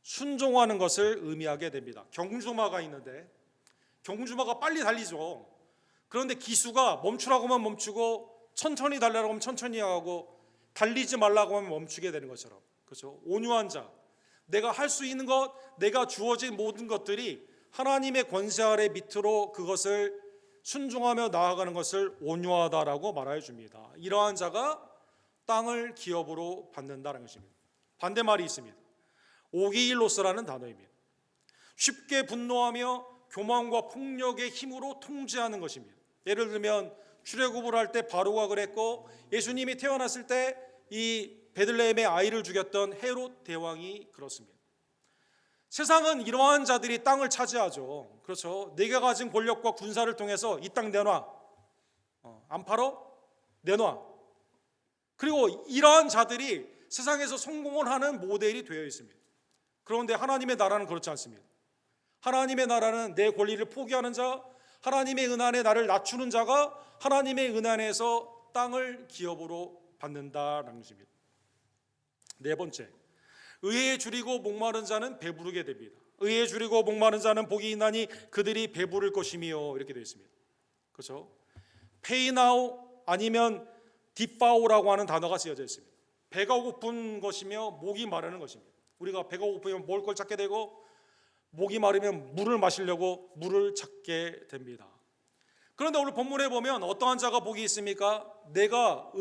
순종하는 것을 의미하게 됩니다. 경주마가 있는데 경주마가 빨리 달리죠. 그런데 기수가 멈추라고 하면 멈추고 천천히 달리라고 하면 천천히 하고 달리지 말라고 하면 멈추게 되는 것처럼, 그렇죠? 온유한 자, 내가 할 수 있는 것, 내가 주어진 모든 것들이 하나님의 권세 아래 밑으로 그것을 순종하며 나아가는 것을 온유하다라고 말하여 줍니다. 이러한 자가 땅을 기업으로 받는다는 것입니다. 반대말이 있습니다. 오기일로스라는 단어입니다. 쉽게 분노하며 교만과 폭력의 힘으로 통제하는 것입니다. 예를 들면 출애굽을 할 때 바로가 그랬고, 예수님이 태어났을 때 이 베들레헴의 아이를 죽였던 헤롯 대왕이 그렇습니다. 세상은 이러한 자들이 땅을 차지하죠. 그렇죠. 내가 가진 권력과 군사를 통해서 이 땅 내놔, 안 팔어? 내놔. 그리고 이러한 자들이 세상에서 성공을 하는 모델이 되어 있습니다. 그런데 하나님의 나라는 그렇지 않습니다. 하나님의 나라는 내 권리를 포기하는 자, 하나님의 은혜에 나를 낮추는 자가 하나님의 은혜 안에서 땅을 기업으로 받는다라는 것입니다. 네 번째, 의에 줄이고 목마른 자는 배부르게 됩니다. 의에 줄이고 목마른 자는 복이 있나니 그들이 배부를 것이며, 이렇게 되어 있습니다. 그렇죠? 페이나오 아니면 디파오라고 하는 단어가 쓰여져 있습니다. 배가 고픈 것이며 목이 마르는 것입니다. 우리가 배가 고프면 먹을 걸 찾게 되고 목이 마르면 물을 마시려고 물을 찾게 됩니다. 그런데 오늘 본문에 보면 어떠한 자가 복이 있습니까? 내가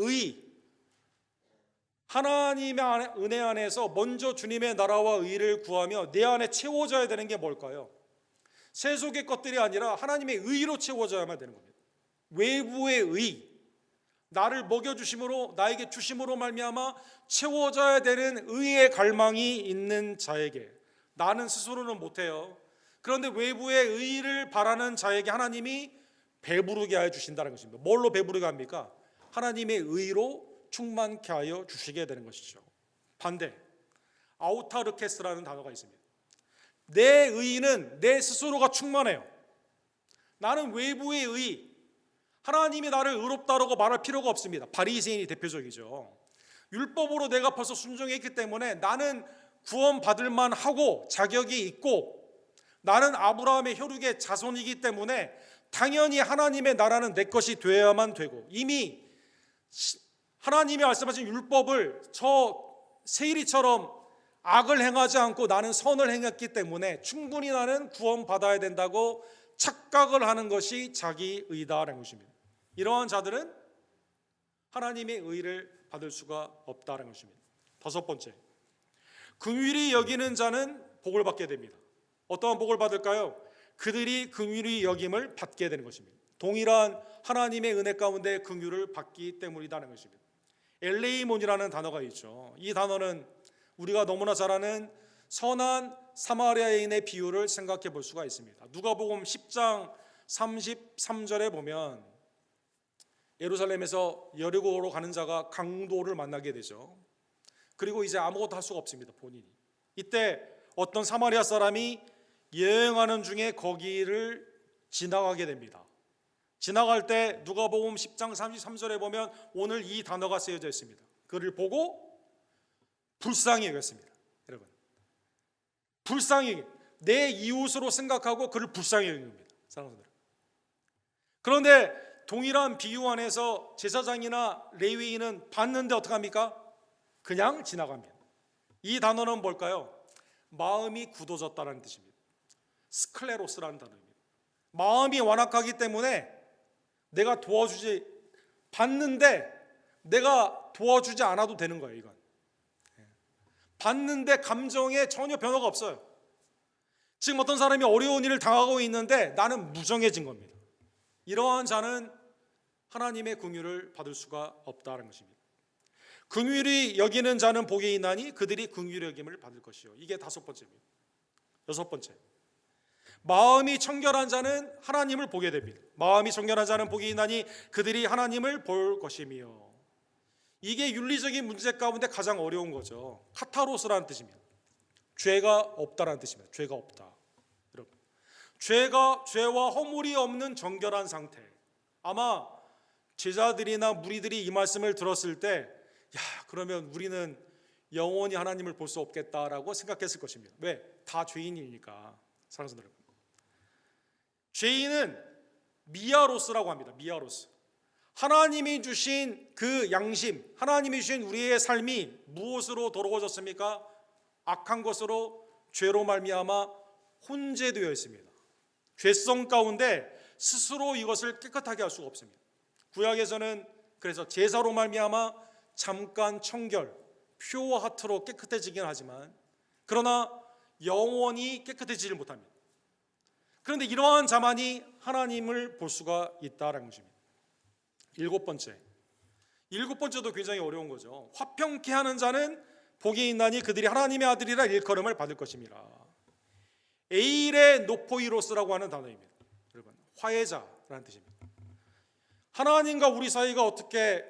하나님의 은혜 안에서 먼저 주님의 나라와 의를 구하며 내 안에 채워져야 되는 게 뭘까요? 세속의 것들이 아니라 하나님의 의로 채워져야만 되는 겁니다. 외부의 의, 나를 먹여주심으로, 나에게 주심으로 말미암아 채워져야 되는 의의 갈망이 있는 자에게, 나는 스스로는 못해요. 그런데 외부의 의를 바라는 자에게 하나님이 배부르게 하여 주신다는 것입니다. 뭘로 배부르게 합니까? 하나님의 의로 충만케 하여 주시게 되는 것이죠. 반대, 아우타르케스라는 단어가 있습니다. 내 의는 내 스스로가 충만해요. 나는 외부의 의, 하나님이 나를 의롭다라고 말할 필요가 없습니다. 바리새인이 대표적이죠. 율법으로 내가 벌써 순종했기 때문에 나는 구원받을 만하고 자격이 있고, 나는 아브라함의 혈육의 자손이기 때문에 당연히 하나님의 나라는 내 것이 되어야만 되고, 이미 하나님이 말씀하신 율법을 저 세일이처럼 악을 행하지 않고 나는 선을 행했기 때문에 충분히 나는 구원받아야 된다고 착각을 하는 것이 자기 의다라는 것입니다. 이러한 자들은 하나님의 의를 받을 수가 없다는 것입니다. 다섯 번째, 긍휼히 여기는 자는 복을 받게 됩니다. 어떠한 복을 받을까요? 그들이 긍휼히 여김을 받게 되는 것입니다. 동일한 하나님의 은혜 가운데 긍휼을 받기 때문이라는 것입니다. 엘레이몬이라는 단어가 있죠. 이 단어는 우리가 너무나 잘 아는 선한 사마리아인의 비유를 생각해 볼 수가 있습니다. 누가복음 10장 33절에 보면 예루살렘에서 여리고로 가는 자가 강도를 만나게 되죠. 그리고 이제 아무것도 할 수가 없습니다, 본인이. 이때 어떤 사마리아 사람이 여행하는 중에 거기를 지나가게 됩니다. 지나갈 때 누가복음 10장 33절에 보면 오늘 이 단어가 쓰여져 있습니다. 그를 보고 불쌍히 여겼습니다. 여러분, 불쌍히, 내 이웃으로 생각하고 그를 불쌍히 여긴 겁니다. 사랑하는 분들. 그런데 동일한 비유 안에서 제사장이나 레위인은 봤는데 어떡합니까? 그냥 지나갑니다. 이 단어는 뭘까요? 마음이 굳어졌다는 뜻입니다. 스클레로스라는 단어입니다. 마음이 완악하기 때문에 내가 도와주지, 봤는데 내가 도와주지 않아도 되는 거예요. 이건 봤는데 감정에 전혀 변화가 없어요. 지금 어떤 사람이 어려운 일을 당하고 있는데 나는 무정해진 겁니다. 이러한 자는 하나님의 긍휼을 받을 수가 없다는 것입니다. 긍휼히 여기는 자는 복이 있나니 그들이 긍휼히 여김을 받을 것이요. 이게 5번째입니다. 6번째, 마음이 청결한 자는 하나님을 보게 됩니다. 마음이 청결한 자는 복이 있나니 그들이 하나님을 볼 것이며. 이게 윤리적인 문제 가운데 가장 어려운 거죠. 카타로스라는 뜻입니다. 죄가 없다라는 뜻입니다. 죄가 없다. 여러분, 죄와 허물이 없는 정결한 상태. 아마 제자들이나 무리들이 이 말씀을 들었을 때, 야, 그러면 우리는 영원히 하나님을 볼 수 없겠다라고 생각했을 것입니다. 왜? 다 죄인이니까. 사랑하는 여러분, 죄인은 미아로스라고 합니다. 미아로스. 하나님이 주신 그 양심, 하나님이 주신 우리의 삶이 무엇으로 더러워졌습니까? 악한 것으로, 죄로 말미암아 혼재되어 있습니다. 죄성 가운데 스스로 이것을 깨끗하게 할 수가 없습니다. 구약에서는 그래서 제사로 말미암아 잠깐 청결, 퓨어 하트로 깨끗해지긴 하지만 그러나 영원히 깨끗해지질 못합니다. 그런데 이러한 자만이 하나님을 볼 수가 있다는 것입니다. 7번째도 굉장히 어려운 거죠. 화평케 하는 자는 복이 있나니 그들이 하나님의 아들이라 일컬음을 받을 것입니다. 에일의 노포이로스라고 하는 단어입니다. 여러분, 화해자라는 뜻입니다. 하나님과 우리 사이가 어떻게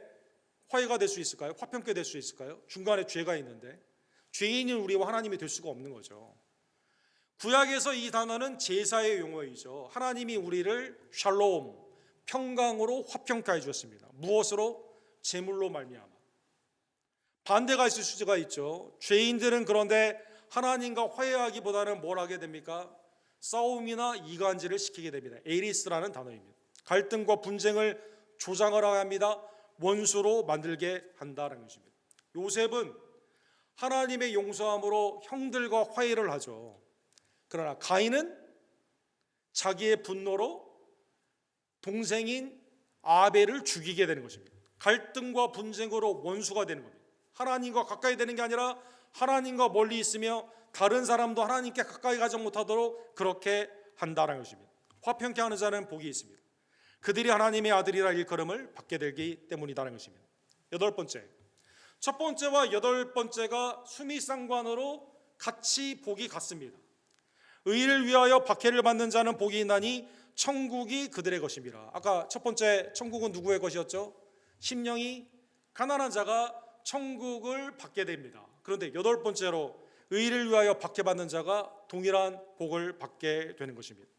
화해가 될 수 있을까요? 화평케 될 수 있을까요? 중간에 죄가 있는데 죄인인 우리와 하나님이 될 수가 없는 거죠. 구약에서 이 단어는 제사의 용어이죠. 하나님이 우리를 샬롬, 평강으로 화평케 해주셨습니다. 무엇으로? 제물로 말미암아. 반대가 있을 수가 있죠. 죄인들은 그런데 하나님과 화해하기보다는 뭘 하게 됩니까? 싸움이나 이간질을 시키게 됩니다. 에리스라는 단어입니다. 갈등과 분쟁을 조장을 합니다. 원수로 만들게 한다는 것입니다. 요셉은 하나님의 용서함으로 형들과 화해를 하죠. 그러나 가인은 자기의 분노로 동생인 아벨을 죽이게 되는 것입니다. 갈등과 분쟁으로 원수가 되는 겁니다. 하나님과 가까이 되는 게 아니라 하나님과 멀리 있으며 다른 사람도 하나님께 가까이 가지 못하도록 그렇게 한다는 것입니다. 화평케 하는 자는 복이 있습니다. 그들이 하나님의 아들이라 일컬음을 받게 되기 때문이라는 것입니다. 8번째, 첫 번째와 8번째가 수미상관으로 같이 복이 같습니다. 의를 위하여 박해를 받는 자는 복이 있나니 천국이 그들의 것입니다. 아까 첫 번째 천국은 누구의 것이었죠? 심령이 가난한 자가 천국을 받게 됩니다. 그런데 8번째로 의를 위하여 박해받는 자가 동일한 복을 받게 되는 것입니다.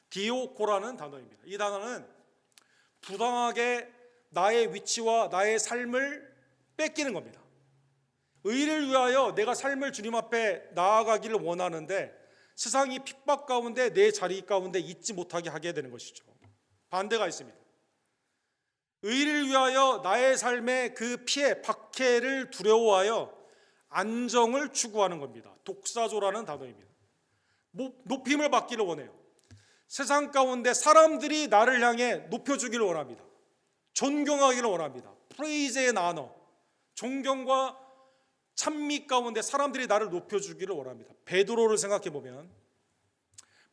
디오코라는 단어입니다. 이 단어는 부당하게 나의 위치와 나의 삶을 뺏기는 겁니다. 의를 위하여 내가 삶을 주님 앞에 나아가기를 원하는데 세상이 핍박 가운데 내 자리 가운데 있지 못하게 하게 되는 것이죠. 반대가 있습니다. 의를 위하여 나의 삶의 그 피해, 박해를 두려워하여 안정을 추구하는 겁니다. 독사조라는 단어입니다. 높임을 받기를 원해요. 세상 가운데 사람들이 나를 향해 높여주기를 원합니다. 존경하기를 원합니다. 프레이즈의 나너, 존경과 찬미 가운데 사람들이 나를 높여주기를 원합니다. 베드로를 생각해 보면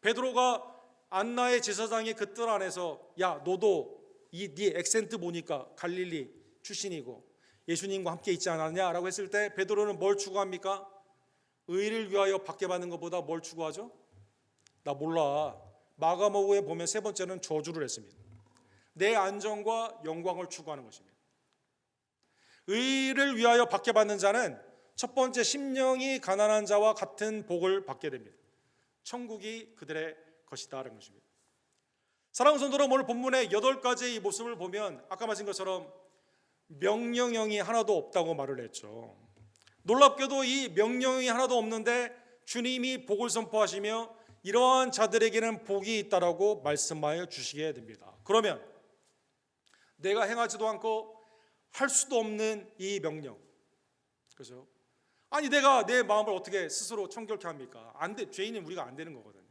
베드로가 안나의 제사장의 그 뜰 안에서 야 너도 네 액센트 보니까 갈릴리 출신이고 예수님과 함께 있지 않았냐라고 했을 때 베드로는 뭘 추구합니까? 의를 위하여 박해받는 것보다 뭘 추구하죠? 나 몰라. 마가복음에 보면 세 번째는 저주를 했습니다. 내 안정과 영광을 추구하는 것입니다. 의를 위하여 박해받는 자는 첫 번째 심령이 가난한 자와 같은 복을 받게 됩니다. 천국이 그들의 것이다라는 것입니다. 사랑하는 성도 여러분, 오늘 본문의 8가지의 이 모습을 보면 아까 말씀 것처럼 명령형이 하나도 없다고 말을 했죠. 놀랍게도 이 명령형이 하나도 없는데 주님이 복을 선포하시며 이러한 자들에게는 복이 있다라고 말씀하여 주시게 됩니다. 그러면 내가 행하지도 않고 할 수도 없는 이 명령, 그렇죠? 아니 내가 내 마음을 어떻게 스스로 청결케 합니까? 안 돼. 죄인은 우리가 안 되는 거거든요.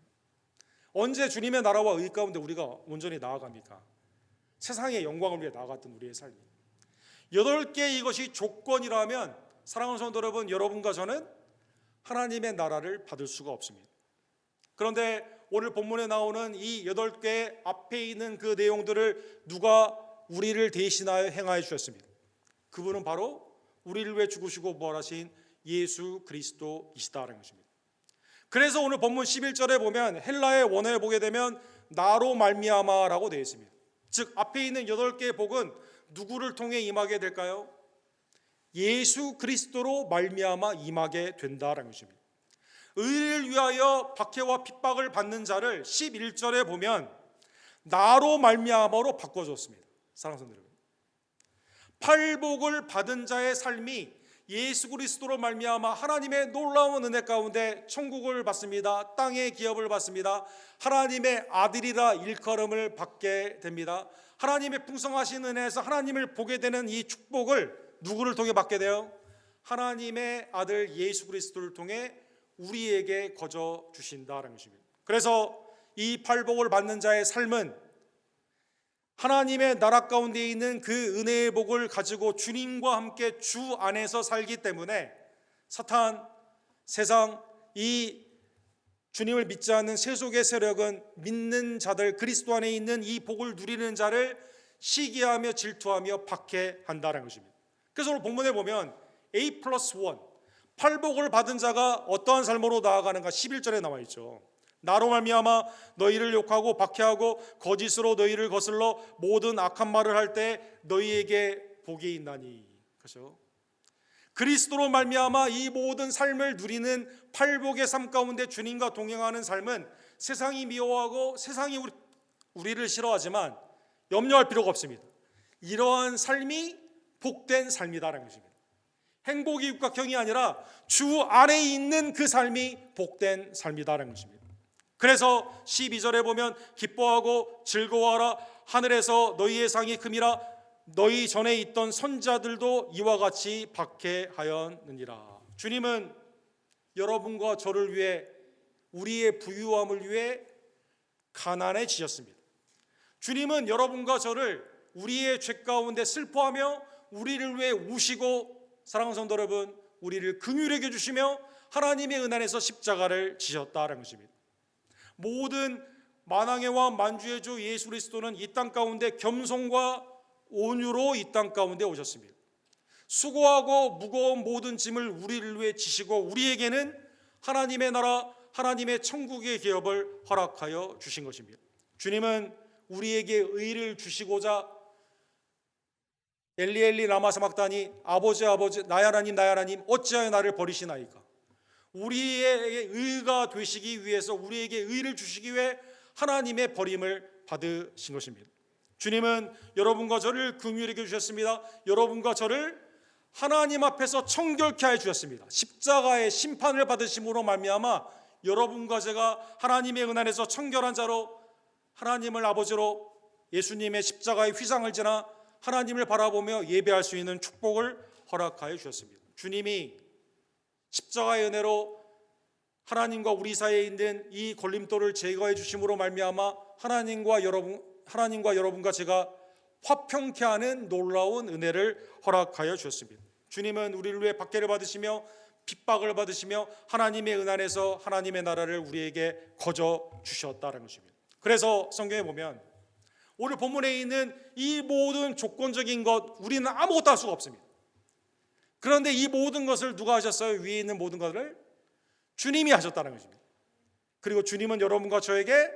언제 주님의 나라와 의 가운데 우리가 온전히 나아갑니까? 세상의 영광을 위해 나아갔던 우리의 삶이 8개 이것이 조건이라면 사랑하는 성도 여러분, 여러분과 저는 하나님의 나라를 받을 수가 없습니다. 그런데 오늘 본문에 나오는 이 8개 앞에 있는 그 내용들을 누가 우리를 대신하여 행하여 주셨습니다. 그분은 바로 우리를 위해 죽으시고 부활하신 예수 그리스도이시다라는 것입니다. 그래서 오늘 본문 11절에 보면 헬라의 원어에 보게 되면 나로 말미암아라고 되어 있습니다. 즉 앞에 있는 8개의 복은 누구를 통해 임하게 될까요? 예수 그리스도로 말미암아 임하게 된다라는 것입니다. 의를 위하여 박해와 핍박을 받는 자를 11절에 보면 나로 말미암아로 바꿔줬습니다. 사랑하는 성도 여러분, 팔복을 받은 자의 삶이 예수 그리스도로 말미암아 하나님의 놀라운 은혜 가운데 천국을 받습니다. 땅의 기업을 받습니다. 하나님의 아들이라 일컬음을 받게 됩니다. 하나님의 풍성하신 은혜에서 하나님을 보게 되는 이 축복을 누구를 통해 받게 돼요? 하나님의 아들 예수 그리스도를 통해 우리에게 거저 주신다라는 것입니다. 그래서 이 팔복을 받는 자의 삶은 하나님의 나라 가운데 있는 그 은혜의 복을 가지고 주님과 함께 주 안에서 살기 때문에 사탄, 세상, 이 주님을 믿지 않는 세속의 세력은 믿는 자들, 그리스도 안에 있는 이 복을 누리는 자를 시기하며 질투하며 박해한다는 것입니다. 그래서 오늘 본문에 보면 A+1 팔복을 받은 자가 어떠한 삶으로 나아가는가 11절에 나와 있죠. 나로 말미암아 너희를 욕하고 박해하고 거짓으로 너희를 거슬러 모든 악한 말을 할 때 너희에게 복이 있나니. 그렇죠? 그리스도로 말미암아 이 모든 삶을 누리는 팔복의 삶 가운데 주님과 동행하는 삶은 세상이 미워하고 세상이 우리를 싫어하지만 염려할 필요가 없습니다. 이러한 삶이 복된 삶이다라는 것입니다. 행복이 육각형이 아니라 주 안에 있는 그 삶이 복된 삶이다라는 것입니다. 그래서 12절에 보면 기뻐하고 즐거워하라 하늘에서 너희의 상이 큼이라 너희 전에 있던 선자들도 이와 같이 박해하였느니라. 주님은 여러분과 저를 위해 우리의 부유함을 위해 가난해지셨습니다. 주님은 여러분과 저를 우리의 죄 가운데 슬퍼하며 우리를 위해 우시고 사랑하는 성도 여러분 우리를 긍휼히 여겨주시며 하나님의 은혜 안에서 십자가를 지셨다는 것입니다. 모든 만왕의 왕 만주의 주 예수 그리스도는 이 땅 가운데 겸손과 온유로 이 땅 가운데 오셨습니다. 수고하고 무거운 모든 짐을 우리를 위해 지시고 우리에게는 하나님의 나라 하나님의 천국의 기업을 허락하여 주신 것입니다. 주님은 우리에게 의를 주시고자 엘리 엘리 라마 사박다니 아버지 아버지 나의 하나님 나의 하나님 어찌하여 나를 버리시나이까. 우리의 의가 되시기 위해서 우리에게 의를 주시기 위해 하나님의 버림을 받으신 것입니다. 주님은 여러분과 저를 긍휼히 여겨 주셨습니다. 여러분과 저를 하나님 앞에서 청결케 해 주셨습니다. 십자가의 심판을 받으심으로 말미암아 여러분과 제가 하나님의 은혜 안에서 청결한 자로 하나님을 아버지로 예수님의 십자가의 휘장을 지나 하나님을 바라보며 예배할 수 있는 축복을 허락하여 주셨습니다. 주님이 십자가의 은혜로 하나님과 우리 사이에 있는 이 걸림돌을 제거해 주심으로 말미암아 하나님과 여러분과 제가 화평케 하는 놀라운 은혜를 허락하여 주셨습니다. 주님은 우리를 위해 박해를 받으시며 핍박을 받으시며 하나님의 은혜 안에서 하나님의 나라를 우리에게 거저 주셨다는 것입니다. 그래서 성경에 보면 오늘 본문에 있는 이 모든 조건적인 것 우리는 아무것도 할 수가 없습니다. 그런데 이 모든 것을 누가 하셨어요? 위에 있는 모든 것을 주님이 하셨다는 것입니다. 그리고 주님은 여러분과 저에게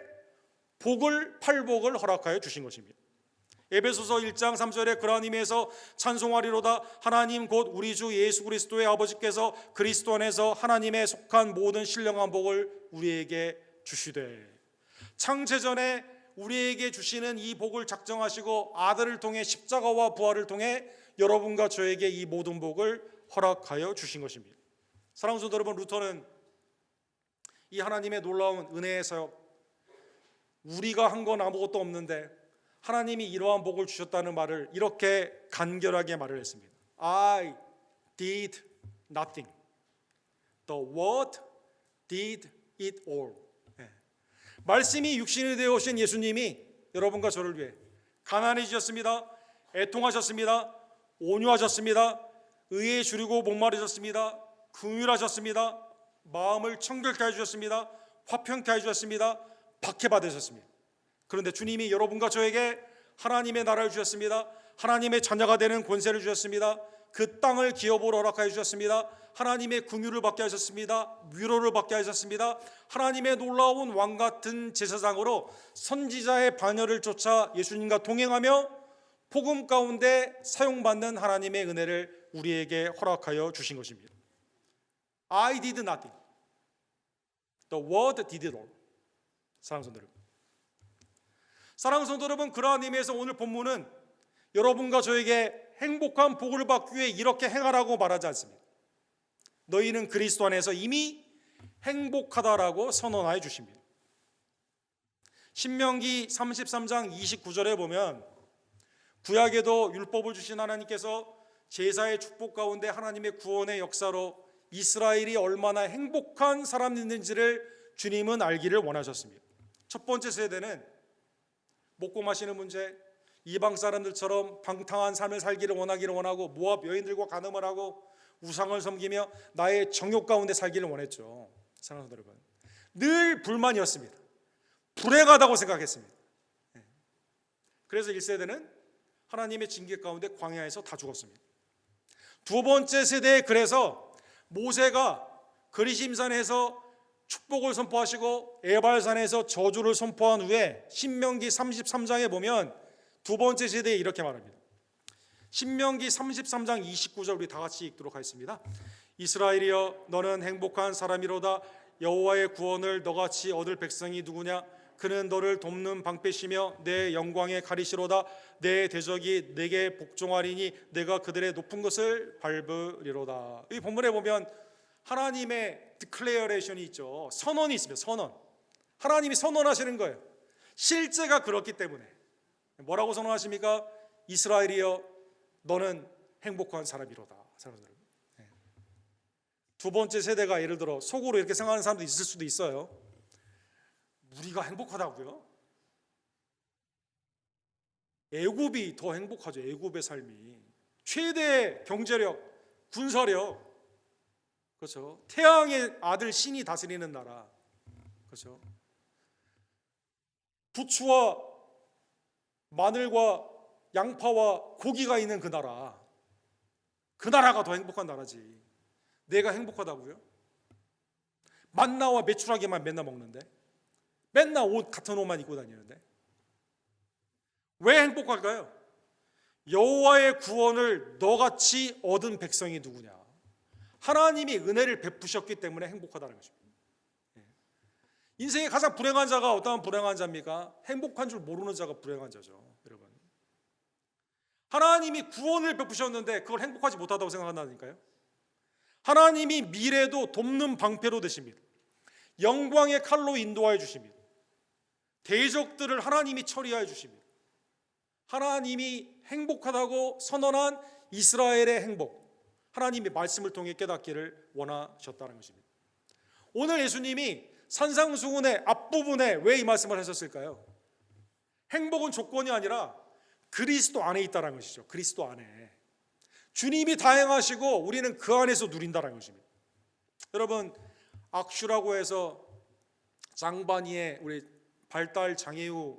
팔복을 허락하여 주신 것입니다. 에베소서 1장 3절에 그러한 의미에서 찬송하리로다 하나님 곧 우리 주 예수 그리스도의 아버지께서 그리스도 안에서 하나님의 속한 모든 신령한 복을 우리에게 주시되. 창세전에 우리에게 주시는 이 복을 작정하시고 아들을 통해 십자가와 부활을 통해 여러분과 저에게 이 모든 복을 허락하여 주신 것입니다. 사랑하는 성도 여러분, 루터는 이 하나님의 놀라운 은혜의 사역, 우리가 한 건 아무것도 없는데 하나님이 이러한 복을 주셨다는 말을 이렇게 간결하게 말을 했습니다. I did nothing. The word did it all. 말씀이 육신이 되어 오신 예수님이 여러분과 저를 위해 가난해지셨습니다. 애통하셨습니다. 온유하셨습니다. 의에 주리고 목마르셨습니다. 긍휼하셨습니다. 마음을 청결케 해주셨습니다. 화평케 해주셨습니다. 박해받으셨습니다. 그런데 주님이 여러분과 저에게 하나님의 나라를 주셨습니다. 하나님의 자녀가 되는 권세를 주셨습니다. 그 땅을 기업으로 허락하여 주셨습니다. 하나님의 긍휼을 받게 하셨습니다. 위로를 받게 하셨습니다. 하나님의 놀라운 왕같은 제사장으로 선지자의 반열을 쫓아 예수님과 동행하며 복음 가운데 사용받는 하나님의 은혜를 우리에게 허락하여 주신 것입니다. I did nothing. The word did it all. 사랑하는 성도 여러분, 사랑하는 성도 여러분, 그러한 의미에서 오늘 본문은 여러분과 저에게 행복한 복을 받기 위해 이렇게 행하라고 말하지 않습니다. 너희는 그리스도 안에서 이미 행복하다라고 선언하여 주십니다. 신명기 33장 29절에 보면 구약에도 율법을 주신 하나님께서 제사의 축복 가운데 하나님의 구원의 역사로 이스라엘이 얼마나 행복한 사람인지를 주님은 알기를 원하셨습니다. 첫 번째 세대는 먹고 마시는 문제, 이방 사람들처럼 방탕한 삶을 살기를 원하고 모압 여인들과 간음을 하고 우상을 섬기며 나의 정욕 가운데 살기를 원했죠. 사랑하는 여러분, 늘 불만이었습니다. 불행하다고 생각했습니다. 그래서 1세대는 하나님의 징계 가운데 광야에서 다 죽었습니다. 두 번째 세대에 그래서 모세가 그리심산에서 축복을 선포하시고 에발산에서 저주를 선포한 후에 신명기 33장에 보면 두 번째 세대에 이렇게 말합니다. 신명기 33장 29절 우리 다 같이 읽도록 하겠습니다. 이스라엘이여 너는 행복한 사람이로다. 여호와의 구원을 너같이 얻을 백성이 누구냐? 그는 너를 돕는 방패시며 내 영광의 가리시로다. 내 대적이 내게 복종하리니 내가 그들의 높은 것을 밟으리로다. 이 본문에 보면 하나님의 디클레어레이션이 있죠. 선언이 있습니다. 선언. 하나님이 선언하시는 거예요. 실제가 그렇기 때문에 뭐라고 선언하십니까? 이스라엘이여 너는 행복한 사람이로다. 사람들. 두 번째 세대가 예를 들어 속으로 이렇게 생각하는 사람도 있을 수도 있어요. 우리가 행복하다고요? 애굽이 더 행복하죠. 애굽의 삶이 최대 경제력, 군사력, 그렇죠. 태양의 아들 신이 다스리는 나라, 그렇죠. 부추와 마늘과 양파와 고기가 있는 그 나라가 더 행복한 나라지. 내가 행복하다고요? 만나와 메추라기만 맨날 먹는데, 맨날 같은 옷만 입고 다니는데 왜 행복할까요? 여호와의 구원을 너같이 얻은 백성이 누구냐? 하나님이 은혜를 베푸셨기 때문에 행복하다는 것입니다. 인생의 가장 불행한 자가 어떠한 불행한 자입니까? 행복한 줄 모르는 자가 불행한 자죠. 여러분, 하나님이 구원을 베푸셨는데 그걸 행복하지 못하다고 생각한다니까요. 하나님이 미래도 돕는 방패로 되십니다. 영광의 칼로 인도하여 주십니다. 대적들을 하나님이 처리하여 주십니다. 하나님이 행복하다고 선언한 이스라엘의 행복, 하나님의 말씀을 통해 깨닫기를 원하셨다는 것입니다. 오늘 예수님이 산상수훈의 앞부분에 왜 이 말씀을 하셨을까요? 행복은 조건이 아니라 그리스도 안에 있다는 것이죠. 그리스도 안에 주님이 다 행하시고 우리는 그 안에서 누린다는 것입니다. 여러분, 악슈라고 해서 장반이에 우리 발달 장애우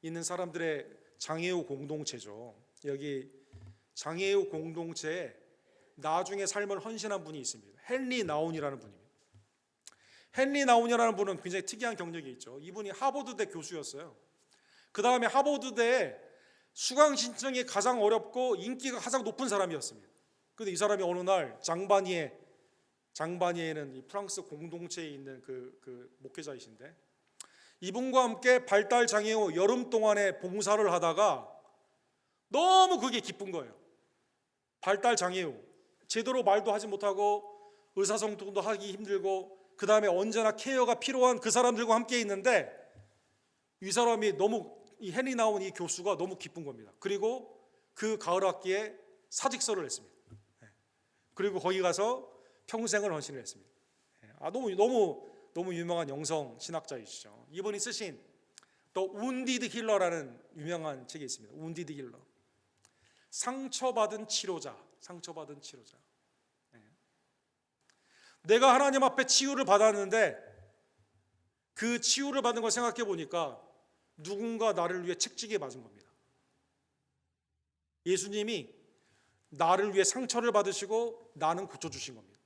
있는 사람들의 장애우 공동체죠. 여기 장애우 공동체에 나중에 삶을 헌신한 분이 있습니다. 헨리 나운이라는 분입니다. 헨리 나운이라는 분은 굉장히 특이한 경력이 있죠. 이분이 하버드대 교수였어요. 그 다음에 하버드대에 수강 신청이 가장 어렵고 인기가 가장 높은 사람이었습니다. 그런데 이 사람이 어느 날 장바니에는 이 프랑스 공동체에 있는 그 목회자이신데, 이분과 함께 발달 장애우 여름 동안에 봉사를 하다가 너무 그게 기쁜 거예요. 발달 장애우, 제대로 말도 하지 못하고 의사소통도 하기 힘들고 그 다음에 언제나 케어가 필요한 그 사람들과 함께 있는데 이 사람이 너무 이 헨리 나온 이 교수가 너무 기쁜 겁니다. 그리고 그 가을 학기에 사직서를 냈습니다. 그리고 거기 가서 평생을 헌신을 했습니다. 너무 유명한 영성 신학자이시죠. 이분이 쓰신 또 운디드 힐러라는 유명한 책이 있습니다. 운디드 힐러. 상처받은 치료자. 내가 하나님 앞에 치유를 받았는데 그 치유를 받은 걸 생각해 보니까 누군가 나를 위해 책찍이 맞은 겁니다. 예수님이 나를 위해 상처를 받으시고 나는 고쳐주신 겁니다.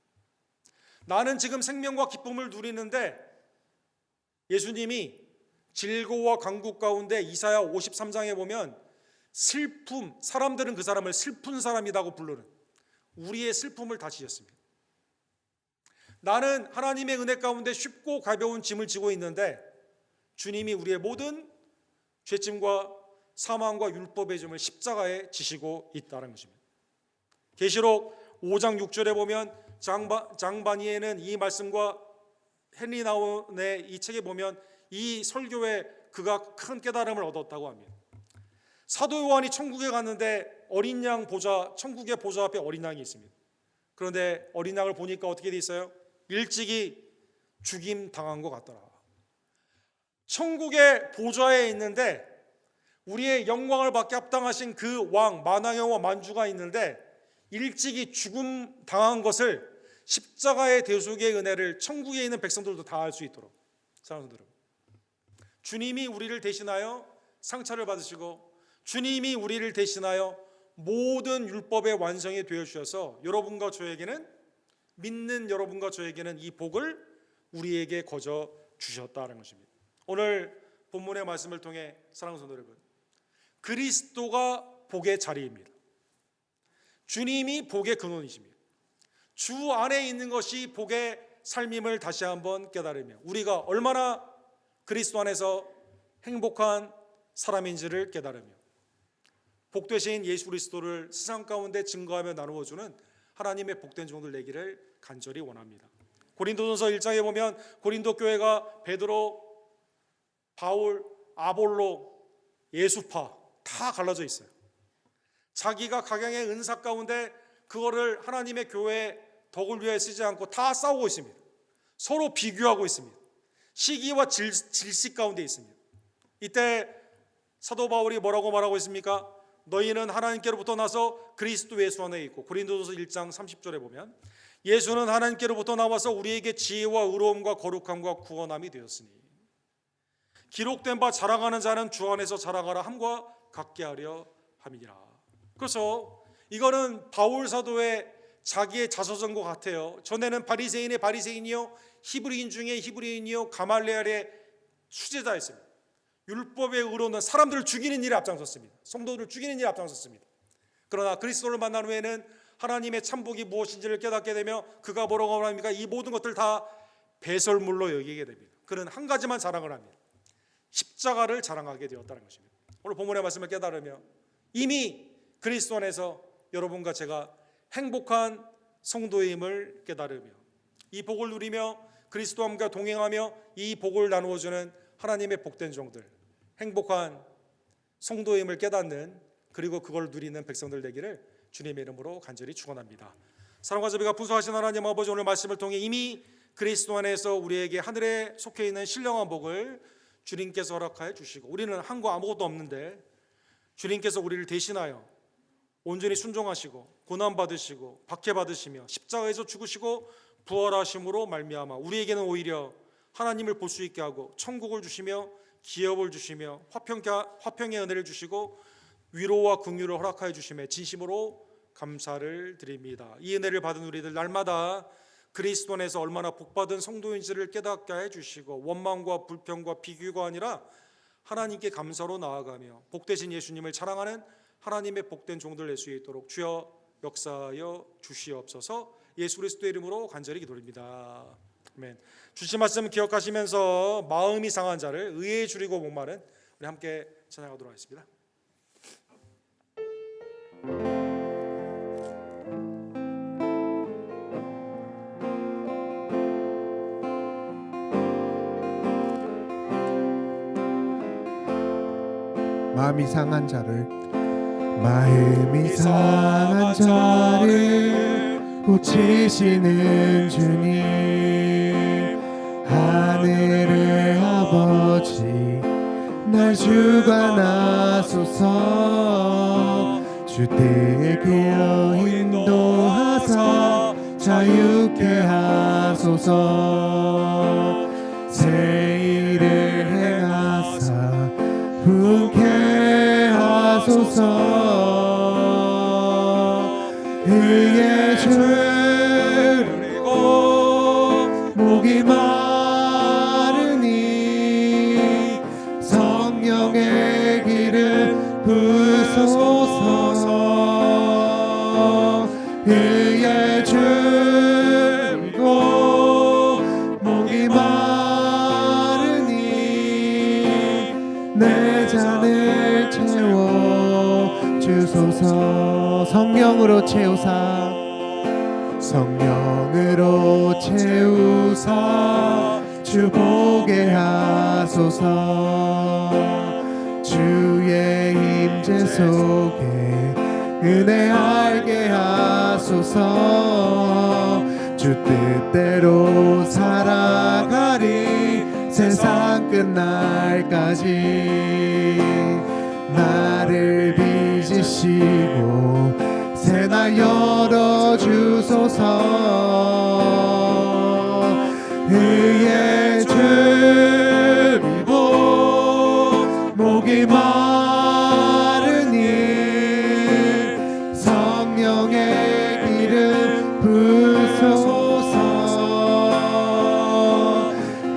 나는 지금 생명과 기쁨을 누리는데 예수님이 질고와 간구 가운데 이사야 53장에 보면 슬픔, 사람들은 그 사람을 슬픈 사람이라고 부르는 우리의 슬픔을 다 지셨습니다. 나는 하나님의 은혜 가운데 쉽고 가벼운 짐을 지고 있는데 주님이 우리의 모든 죄짐과 사망과 율법의 짐을 십자가에 지시고 있다는 것입니다. 계시록 5장 6절에 보면 장바니에는 이 말씀과 헨리 나운의 이 책에 보면 이 설교에 그가 큰 깨달음을 얻었다고 합니다. 사도 요한이 천국에 갔는데 어린 양 보좌, 천국의 보좌 앞에 어린 양이 있습니다. 그런데 어린 양을 보니까 어떻게 돼 있어요? 일찍이 죽임 당한 것 같더라. 천국의 보좌에 있는데 우리의 영광을 받게 합당하신 그 왕 만왕여호와 만주가 있는데 일찍이 죽음 당한 것을 십자가의 대속의 은혜를 천국에 있는 백성들도 다 알 수 있도록 사랑하는 여러분, 주님이 우리를 대신하여 상처를 받으시고 주님이 우리를 대신하여 모든 율법의 완성이 되어 주셔서 여러분과 저에게는 믿는 여러분과 저에게는 이 복을 우리에게 거저 주셨다는 것입니다. 오늘 본문의 말씀을 통해 사랑하는 성도 여러분, 그리스도가 복의 자리입니다. 주님이 복의 근원이십니다. 주 안에 있는 것이 복의 삶임을 다시 한번 깨달으며 우리가 얼마나 그리스도 안에서 행복한 사람인지를 깨달으며 복되신 예수 그리스도를 세상 가운데 증거하며 나누어주는 하나님의 복된 종들 되기를 간절히 원합니다. 고린도전서 1장에 보면 고린도 교회가 베드로, 바울, 아볼로, 예수파 다 갈라져 있어요. 자기가 각양의 은사 가운데 그거를 하나님의 교회의 덕을 위해 쓰지 않고 다 싸우고 있습니다. 서로 비교하고 있습니다. 시기와 질식 가운데 있습니다. 이때 사도 바울이 뭐라고 말하고 있습니까? 너희는 하나님께로부터 나서 그리스도 예수 안에 있고, 고린도전서 1장 30절에 보면 예수는 하나님께로부터 나와서 우리에게 지혜와 의로움과 거룩함과 구원함이 되었으니 기록된 바 자랑하는 자는 주 안에서 자랑하라 함과 같게 하려 함이니라. 그래서 이거는 바울 사도의 자기의 자서전과 같아요. 전에는 바리새인의 바리새인이요 히브리인 중에 히브리인이요 가말레알의 수제자였습니다. 율법의 의로는 사람들을 죽이는 일에 앞장섰습니다. 성도들을 죽이는 일에 앞장섰습니다. 그러나 그리스도를 만난 후에는 하나님의 참복이 무엇인지를 깨닫게 되며 그가 뭐라고 말합니까? 이 모든 것들 다 배설물로 여기게 됩니다. 그는 한 가지만 자랑을 합니다. 십자가를 자랑하게 되었다는 것입니다. 오늘 본문의 말씀을 깨달으며 이미 그리스도 안에서 여러분과 제가 행복한 성도임을 깨달으며 이 복을 누리며 그리스도와 함께 동행하며 이 복을 나누어주는 하나님의 복된 종들, 행복한 성도임을 깨닫는 그리고 그걸 누리는 백성들 되기를 주님의 이름으로 간절히 축원합니다. 사랑과 자비가 풍성하신 하나님 아버지, 오늘 말씀을 통해 이미 그리스도 안에서 우리에게 하늘에 속해 있는 신령한 복을 주님께서 허락하여 주시고 우리는 한 거 아무것도 없는데 주님께서 우리를 대신하여 온전히 순종하시고 고난받으시고 박해받으시며 십자가에서 죽으시고 부활하심으로 말미암아 우리에게는 오히려 하나님을 볼 수 있게 하고 천국을 주시며 기업을 주시며 화평의 은혜를 주시고 위로와 긍휼을 허락하여 주심에 진심으로 감사를 드립니다. 이 은혜를 받은 우리들 날마다 그리스도 안에서 얼마나 복받은 성도인지를 깨닫게 해주시고 원망과 불평과 비교가 아니라 하나님께 감사로 나아가며 복되신 예수님을 자랑하는 하나님의 복된 종들 될 수 있도록 주여 역사하여 주시옵소서. 예수 그리스도의 이름으로 간절히 기도드립니다. 아멘. 주신 말씀 기억하시면서 마음이 상한 자를 의에 줄이고 목마른 우리 함께 찬양하도록 하겠습니다. 마음이 상한 자를 고치시는 주님, 하늘의 아버지 날 주관하소서. 주께에 기어 인도하사 자유케 하소서. 새 일을 행하사 분케 하소서. 의에 줄이고 목이 마르니 성령의 기름 부으소서. 의에 줄이고 목이 마르니 내 잔을 채워 주소서. 성령으로 채우사, 성령으로 채우사 주 보게 하소서. 주의 임재 속에 은혜 알게 하소서. 주 뜻대로 살아가리 세상 끝날까지. 나를 빚으시고 새날 열어주소서. 의에 줄이고 목이 마르니 성령의 기름 부으소서.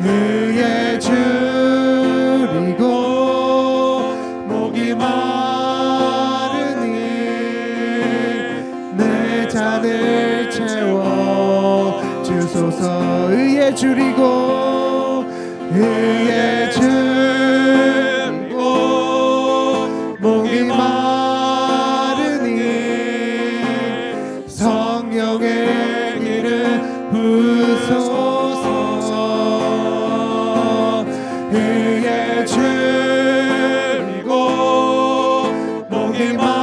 의에 줄이고 목이 마르니 내 잔을 채워 주소서. 의에 줄이고 의에 줄이고 목이 마르니 성령의 기름 부으소서. 의에 줄이고 목이 마르니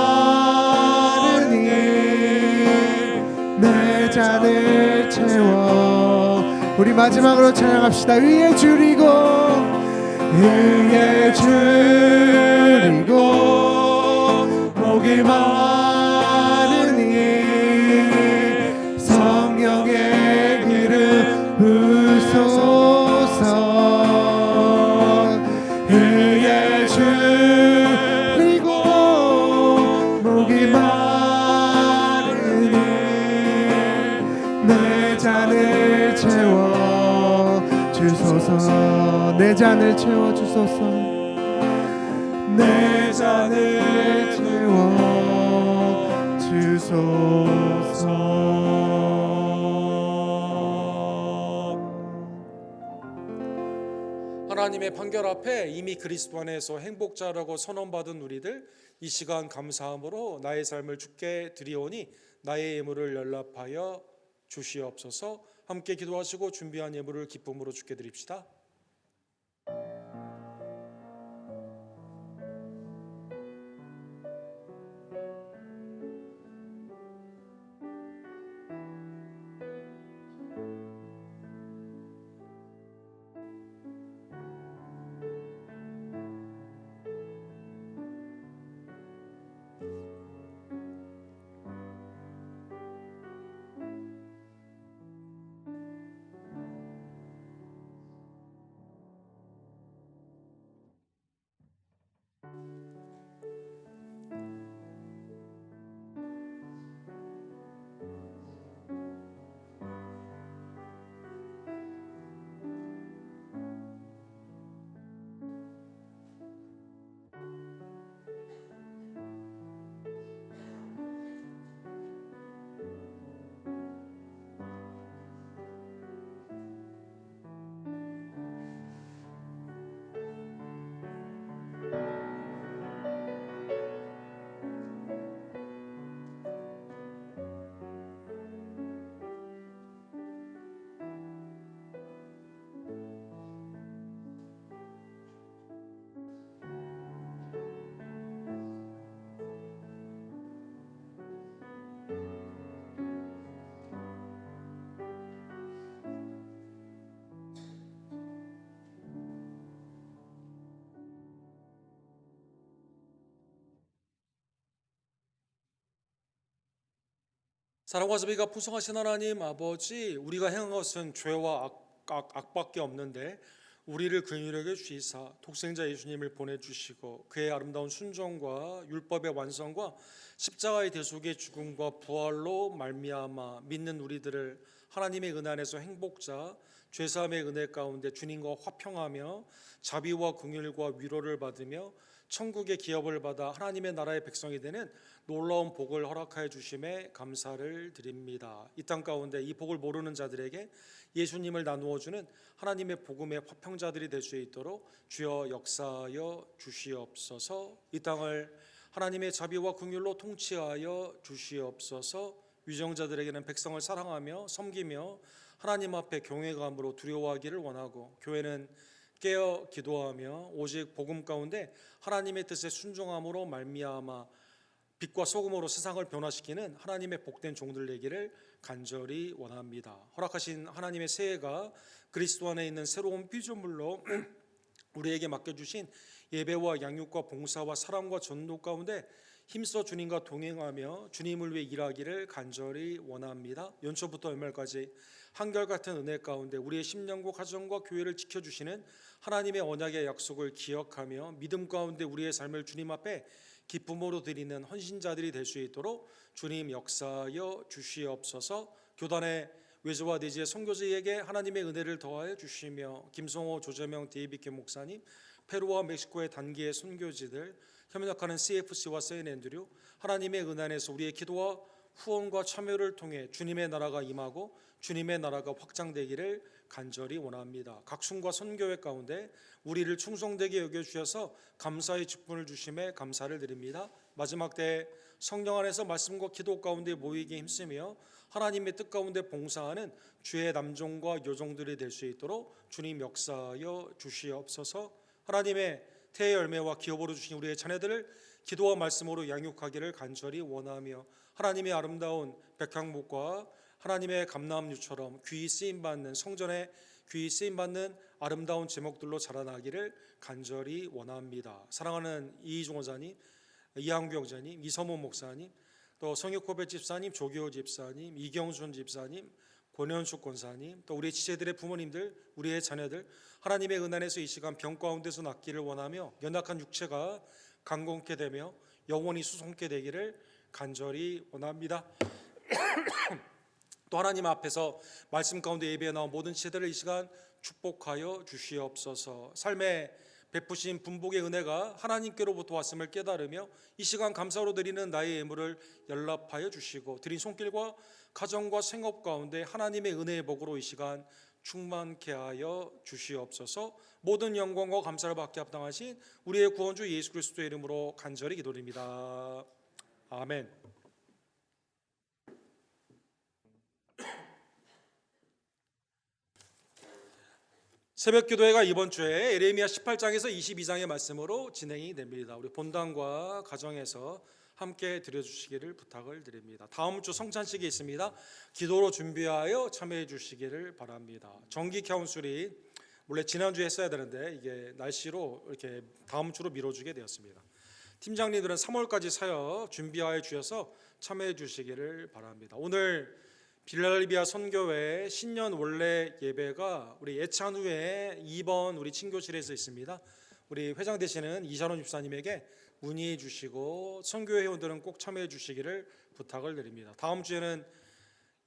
내 잔을 채워. 우리 마지막으로 찬양합시다. 의에 줄이고 의에 줄이고 목이 마르니 성령의 기름 부으소서. 의에 줄이고 목이 마르니 내 잔을 채워 주소서. 내 잔을 채워 주소서. 내 잔을 채워 주소서. 하나님의 판결 앞에 이미 그리스도 안에서 행복자라고 선언받은 우리들, 이 시간 감사함으로 나의 삶을 주께 드리오니 나의 예물을 연락하여 주시옵소서. 함께 기도하시고 준비한 예물을 기쁨으로 주께 드립시다. 사랑과 자비가 풍성하신 하나님 아버지, 우리가 행한 것은 죄와 악밖에 없는데 우리를 긍휼하게 주시사 독생자 예수님을 보내주시고 그의 아름다운 순종과 율법의 완성과 십자가의 대속의 죽음과 부활로 말미암아 믿는 우리들을 하나님의 은혜 안에서 행복자, 죄사함의 은혜 가운데 주님과 화평하며 자비와 긍휼과 위로를 받으며 천국의 기업을 받아 하나님의 나라의 백성이 되는 놀라운 복을 허락하여 주심에 감사를 드립니다. 이 땅 가운데 이 복을 모르는 자들에게 예수님을 나누어 주는 하나님의 복음의 화평자들이 될 수 있도록 주여 역사하여 주시옵소서. 이 땅을 하나님의 자비와 긍휼로 통치하여 주시옵소서. 위정자들에게는 백성을 사랑하며 섬기며 하나님 앞에 경외감으로 두려워하기를 원하고, 교회는 깨어 기도하며 오직 복음 가운데 하나님의 뜻에 순종함으로 말미암아 빛과 소금으로 세상을 변화시키는 하나님의 복된 종들 되기를 간절히 원합니다. 허락하신 하나님의 새해가 그리스도 안에 있는 새로운 피조물로 우리에게 맡겨주신 예배와 양육과 봉사와 사랑과 전도 가운데 힘써 주님과 동행하며 주님을 위해 일하기를 간절히 원합니다. 연초부터 연말까지 한결같은 은혜 가운데 우리의 심령과 가정과 교회를 지켜주시는 하나님의 언약의 약속을 기억하며 믿음 가운데 우리의 삶을 주님 앞에 기쁨으로 드리는 헌신자들이 될 수 있도록 주님 역사하여 주시옵소서. 교단의 외조와 내지의 선교지에게 하나님의 은혜를 더하여 주시며, 김성호, 조재명, 데이비케 목사님, 페루와 멕시코의 단기의 선교지들, 협력하는 CFC와 세인앤드류, 하나님의 은혜 안에서 우리의 기도와 후원과 참여를 통해 주님의 나라가 임하고 주님의 나라가 확장되기를 간절히 원합니다. 각순과 선교회 가운데 우리를 충성되게 여겨주셔서 감사의 직분을 주심에 감사를 드립니다. 마지막 때 성령 안에서 말씀과 기도 가운데 모이게 힘쓰며 하나님의 뜻 가운데 봉사하는 주의 남종과 여종들이 될 수 있도록 주님 역사하여 주시옵소서. 하나님의 태의 열매와 기업으로 주신 우리의 자녀들을 기도와 말씀으로 양육하기를 간절히 원하며, 하나님의 아름다운 백향목과 하나님의 감람류처럼 귀히 쓰임받는 성전에 귀히 쓰임받는 아름다운 제목들로 자라나기를 간절히 원합니다. 사랑하는 이희중 원사님, 이항규 형제님, 이서모 목사님, 또 성육고배 집사님, 조기호 집사님, 이경순 집사님, 권현숙 권사님, 또 우리 지체들의 부모님들, 우리의 자녀들 하나님의 은혜 안에서 이 시간 병 가운데서 낫기를 원하며, 연약한 육체가 강건케 되며 영원히 수송케 되기를 간절히 원합니다. 또 하나님 앞에서 말씀 가운데 예배에 나온 모든 지체들을 이 시간 축복하여 주시옵소서. 삶의 베푸신 분복의 은혜가 하나님께로부터 왔음을 깨달으며 이 시간 감사로 드리는 나의 예물을 연락하여 주시고, 드린 손길과 가정과 생업 가운데 하나님의 은혜의 복으로 이 시간 충만케 하여 주시옵소서. 모든 영광과 감사를 받게 합당하신 우리의 구원주 예수 그리스도의 이름으로 간절히 기도드립니다. 아멘. 새벽 기도회가 이번 주에 에레미야 18장에서 22장의 말씀으로 진행이 됩니다. 우리 본당과 가정에서 함께 드려주시기를 부탁을 드립니다. 다음 주 성찬식이 있습니다. 기도로 준비하여 참여해 주시기를 바랍니다. 정기 카운슬이 원래 지난주에 했어야 되는데 이게 날씨로 이렇게 다음 주로 미뤄주게 되었습니다. 팀장님들은 3월까지 사역 준비하여 주셔서 참여해 주시기를 바랍니다. 오늘 빌라델비아 선교회 신년 원래 예배가 우리 예찬 후에 2번 우리 친교실에서 있습니다. 우리 회장 되시는 이찬원 집사님에게 문의해 주시고 선교회 회원들은 꼭 참여해 주시기를 부탁을 드립니다. 다음 주에는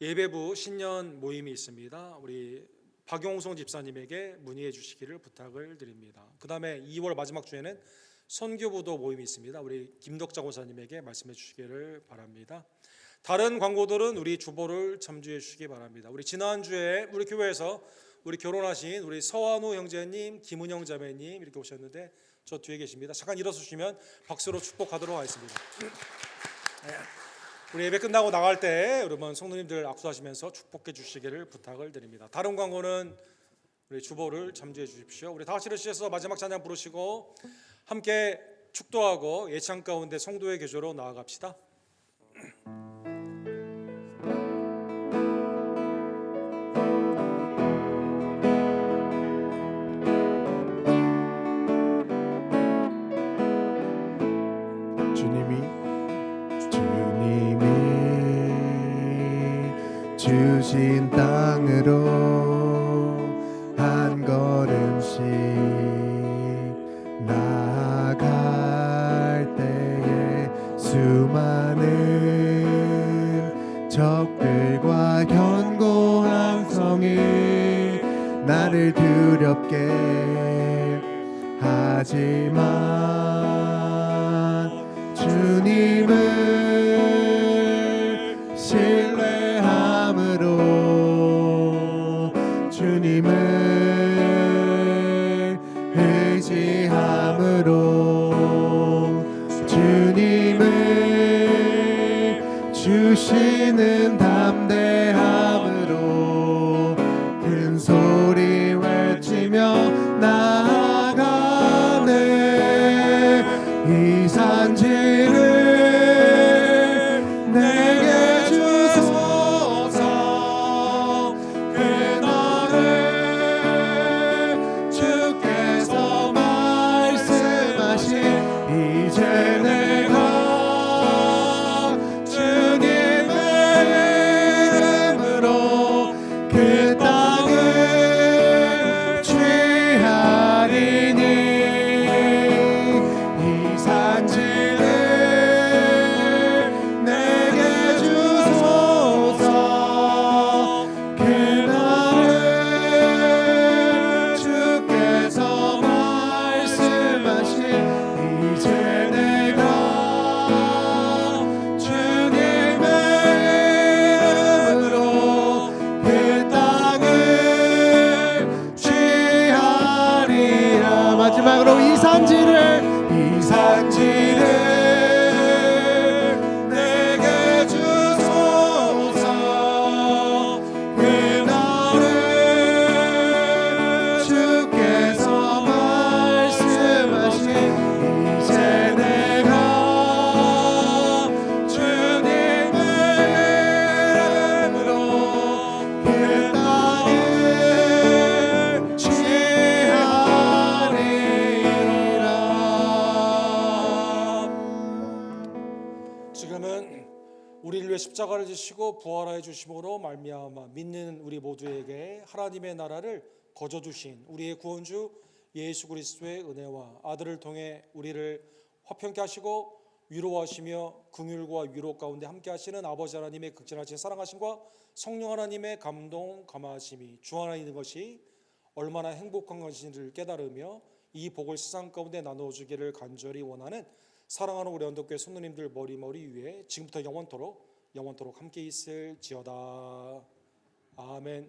예배부 신년 모임이 있습니다. 우리 박용성 집사님에게 문의해 주시기를 부탁을 드립니다. 그 다음에 2월 마지막 주에는 선교부도 모임이 있습니다. 우리 김덕자 고사님에게 말씀해 주시기를 바랍니다. 다른 광고들은 우리 주보를 참조해 주시기 바랍니다. 우리 지난주에 우리 교회에서 우리 결혼하신 우리 서한우 형제님, 김은영 자매님 이렇게 오셨는데 저 뒤에 계십니다. 잠깐 일어서시면 박수로 축복하도록 하겠습니다. 우리 예배 끝나고 나갈 때 여러분 성도님들 악수하시면서 축복해 주시기를 부탁을 드립니다. 다른 광고는 우리 주보를 참조해 주십시오. 우리 다 같이 일어서셔서 마지막 찬양 부르시고 함께 축도하고 예찬 가운데 성도의 계조로 나아갑시다. 주님이 주신 땅으로 한 걸음씩 나아갈 때에 수많은 적들과 견고한 성이 나를 두렵게 하지만 주님을 신뢰함으로 주님을 의지함으로 주님을 주시는 담대함으로 큰 소리 외치며 나아가네. 이 산지를 내게 주소서. 그날을 주께서 말씀하신 이제 내가 주님의 이름으로 그 땅을 취하리니. 이 산지를 내게 주소서. 그날을 주께서 말씀하신 이제 내가 주님의 이름으로 그 땅을 취하리라. 마지막으로 이 산지를 내게 주소서. 그날을 주께서 말씀하신 이제 내가 주님의 이름으로 그 땅을 취하리라. 지금은 우리를 위해 십자가를 지시고 부활하여 주심으로 말미암아 믿는 우리 모두에게 하나님의 나라를 거저 주신 우리의 구원주 예수 그리스도의 은혜와 아들을 통해 우리를 화평케 하시고 위로하시며 긍휼과 위로 가운데 함께 하시는 아버지 하나님의 극진하신 사랑하심과 성령 하나님의 감동 감화하심이 주 안에 있는 것이 얼마나 행복한 것인지를 깨달으며 이 복을 세상 가운데 나눠주기를 간절히 원하는 사랑하는 우리 언덕교회 성도님들 머리 위에 지금부터 영원토록 함께 있을지어다. 아멘.